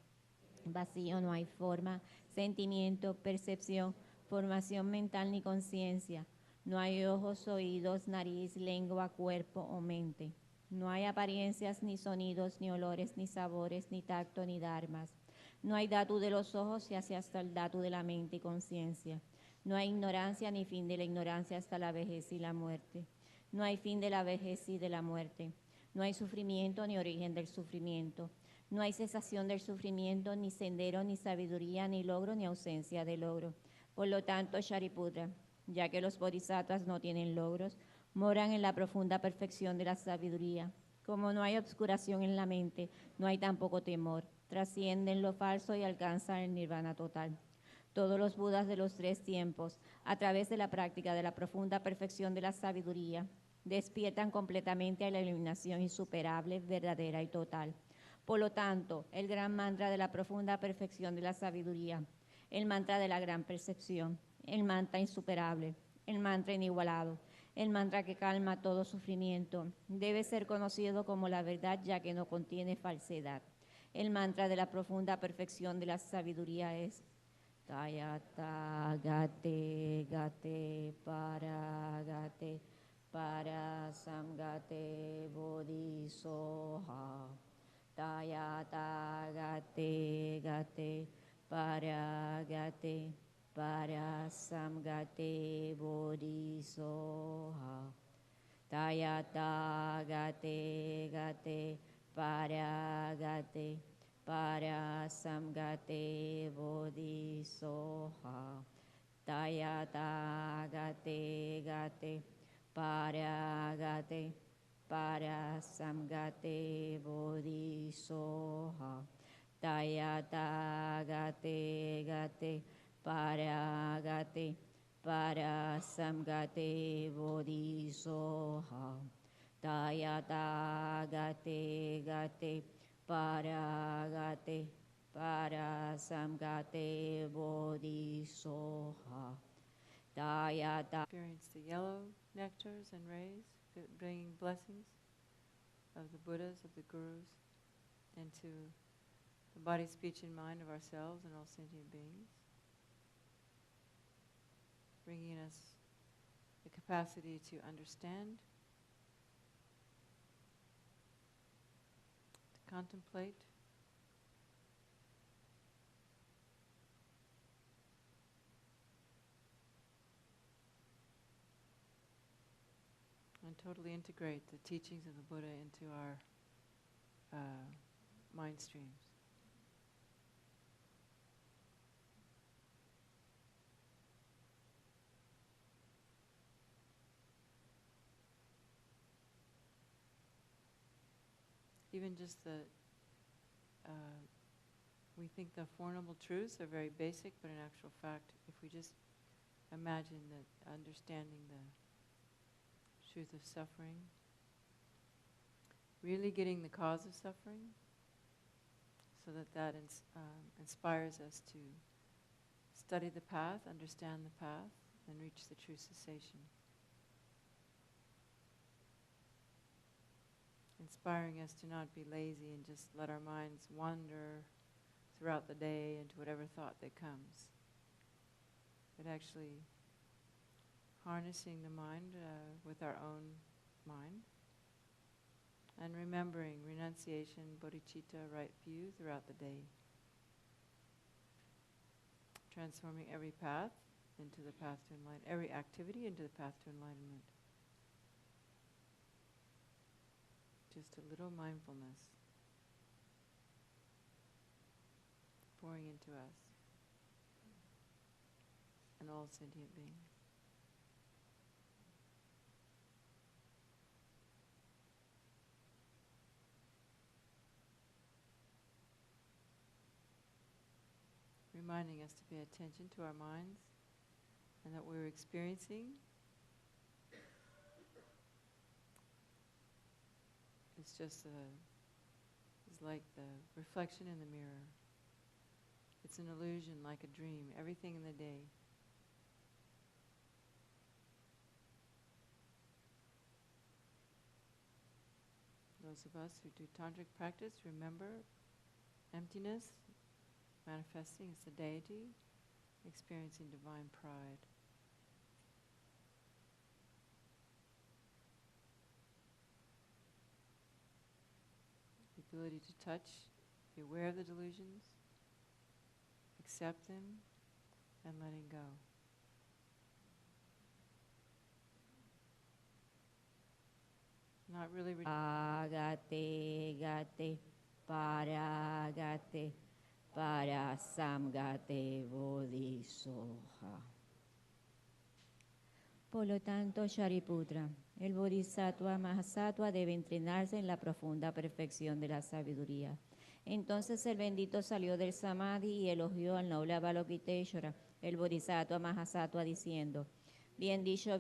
vacío no hay forma, sentimiento, percepción, formación mental ni conciencia. No hay ojos, oídos, nariz, lengua, cuerpo o mente. No hay apariencias, ni sonidos, ni olores, ni sabores, ni tacto, ni dharmas. No hay dhatu de los ojos y hacia hasta el dhatu de la mente y conciencia. No hay ignorancia ni fin de la ignorancia hasta la vejez y la muerte. No hay fin de la vejez y de la muerte. No hay sufrimiento ni origen del sufrimiento. No hay cesación del sufrimiento, ni sendero, ni sabiduría, ni logro, ni ausencia de logro. Por lo tanto, Shariputra, ya que los bodhisattvas no tienen logros, moran en la profunda perfección de la sabiduría. Como no hay obscuración en la mente, no hay tampoco temor. Trascienden lo falso y alcanzan el nirvana total. Todos los budas de los 3 tiempos, a través de la práctica de la profunda perfección de la sabiduría, despiertan completamente a la iluminación insuperable, verdadera y total. Por lo tanto, el gran mantra de la profunda perfección de la sabiduría, el mantra de la gran percepción, el mantra insuperable, el mantra inigualado, el mantra que calma todo sufrimiento, debe ser conocido como la verdad ya que no contiene falsedad. El mantra de la profunda perfección de la sabiduría es Tayata Gate Gate Para Samgate Bodhisoha. Tayata Gate Gate Para Samgate Bodhisoha. Tayata Gate Gate Para Samgate Bodhisoha. Tayata Gate Gate Para Samgate Bodhisoha. Tayata Gate Gate Para Samgate Bodhisoha. Tayata Gate Gate Para Samgate Bodhisoha. Tayata. Experience the yellow nectars and rays, bringing blessings of the Buddhas, of the Gurus, into the body, speech, and mind of ourselves and all sentient beings, bringing us the capacity to understand, to contemplate, totally integrate the teachings of the Buddha into our mind streams. Even just the, we think the Four Noble Truths are very basic, but in actual fact, if we just imagine that understanding the truth of suffering, really getting the cause of suffering, so that inspires us to study the path, understand the path, and reach the true cessation. Inspiring us to not be lazy and just let our minds wander throughout the day into whatever thought that comes. But actually harnessing the mind with our own mind and remembering renunciation, bodhicitta, right view throughout the day. Transforming every path into the path to enlightenment, every activity into the path to enlightenment. Just a little mindfulness pouring into us and all sentient beings. Reminding us to pay attention to our minds and that we're experiencing it's just it's like the reflection in the mirror. It's an illusion, like a dream, everything in the day. Those of us who do tantric practice, remember emptiness manifesting as the deity, experiencing divine pride. The ability to touch, be aware of the delusions, accept them, and letting go. Not really Agate, gate, paragate, parasamgate, bodhisoha. Por lo tanto, Shariputra, el Bodhisattva Mahasattva debe entrenarse en la profunda perfección de la sabiduría. Entonces el bendito salió del Samadhi y elogió al noble Avalokiteshvara, el Bodhisattva Mahasattva, diciendo: bien dicho,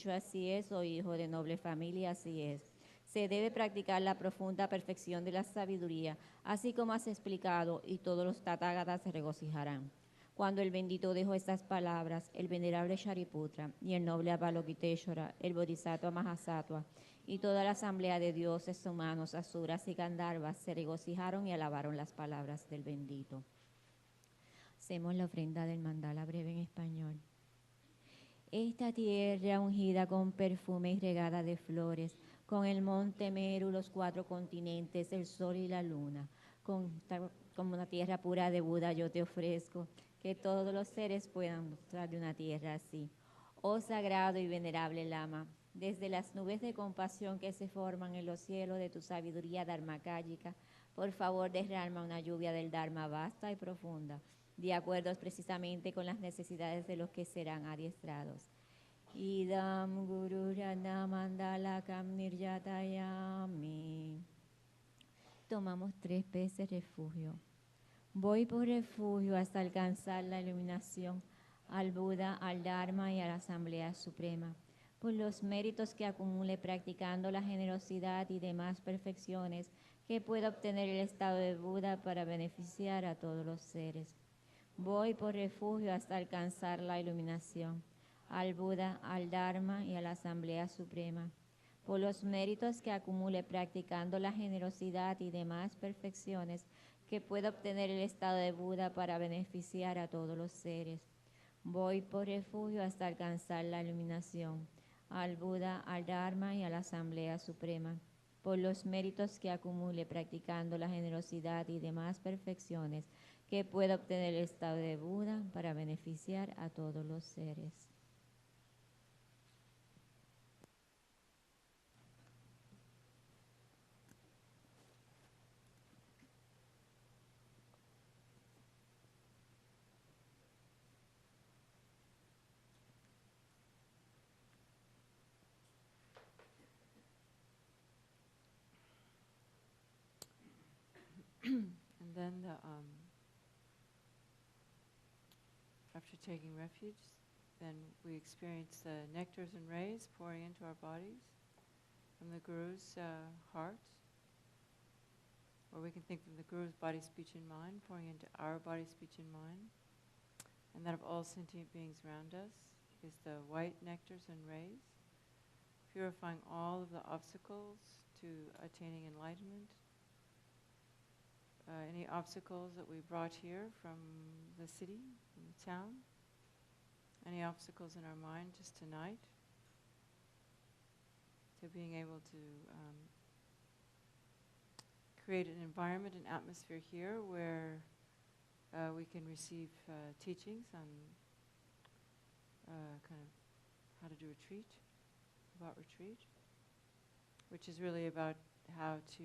así es, oh hijo de noble familia, así es. Se debe practicar la profunda perfección de la sabiduría, así como has explicado, y todos los Tathagatas se regocijarán. Cuando el bendito dijo estas palabras, el venerable Shariputra y el noble Avalokiteshvara, el Bodhisattva Mahasattva, y toda la asamblea de dioses, humanos, asuras y gandharvas se regocijaron y alabaron las palabras del bendito. Hacemos la ofrenda del mandala breve en español. Esta tierra ungida con perfume y regada de flores, con el monte Meru, los 4 continentes, el sol y la luna, como una tierra pura de Buda yo te ofrezco, que todos los seres puedan gozar de una tierra así. Oh sagrado y venerable Lama, desde las nubes de compasión que se forman en los cielos de tu sabiduría dharmakāyika, por favor derrama una lluvia del Dharma vasta y profunda, de acuerdo precisamente con las necesidades de los que serán adiestrados. Idam Guru Rana Mandalakam Nirjatayami. Tomamos 3 veces refugio. Voy por refugio hasta alcanzar la iluminación, al Buda, al Dharma y a la Asamblea Suprema, por los méritos que acumule practicando la generosidad y demás perfecciones que pueda obtener el estado de Buda para beneficiar a todos los seres. Voy por refugio hasta alcanzar la iluminación, al Buda, al Dharma y a la Asamblea Suprema, por los méritos que acumule practicando la generosidad y demás perfecciones que pueda obtener el estado de Buda para beneficiar a todos los seres. Voy por refugio hasta alcanzar la iluminación, al Buda, al Dharma y a la Asamblea Suprema, por los méritos que acumule practicando la generosidad y demás perfecciones que pueda obtener el estado de Buda para beneficiar a todos los seres. then after taking refuge, then we experience the nectars and rays pouring into our bodies from the Guru's heart. Or we can think of the Guru's body, speech and mind pouring into our body, speech and mind. And that of all sentient beings around us is the white nectars and rays, purifying all of the obstacles to attaining enlightenment. Any obstacles that we brought here from the city, from the town, any obstacles in our mind just tonight, to being able to create an environment, an atmosphere here where we can receive teachings on kind of how to do retreat, about retreat, which is really about how to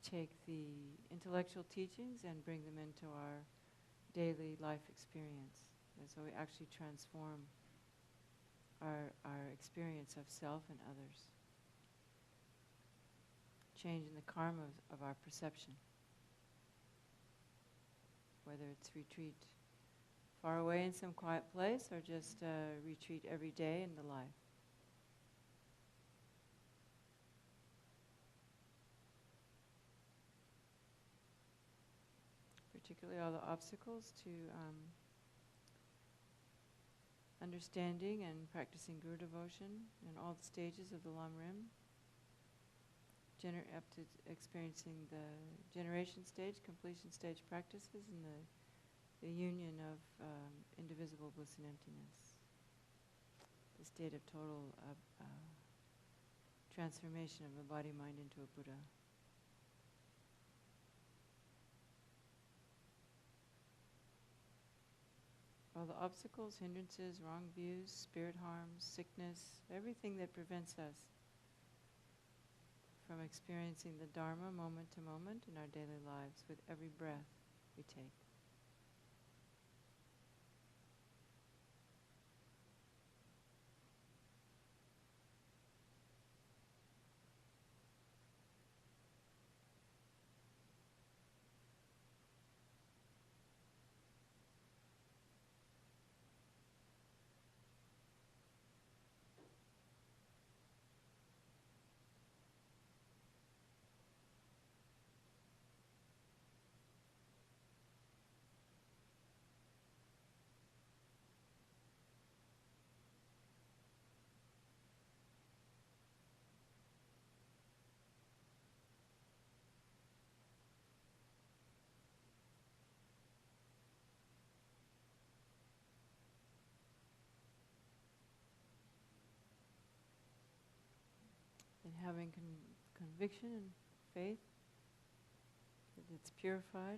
take the intellectual teachings and bring them into our daily life experience. And so we actually transform our experience of self and others, changing the karma of our perception, whether it's retreat far away in some quiet place or just retreat every day in the life. Particularly all the obstacles to understanding and practicing Guru devotion in all the stages of the Lam Rim, up to experiencing the generation stage, completion stage practices, and the union of indivisible bliss and emptiness, the state of total transformation of the body, mind into a Buddha. All the obstacles, hindrances, wrong views, spirit harms, sickness, everything that prevents us from experiencing the Dharma moment to moment in our daily lives with every breath we take. And having conviction and faith that it's purified,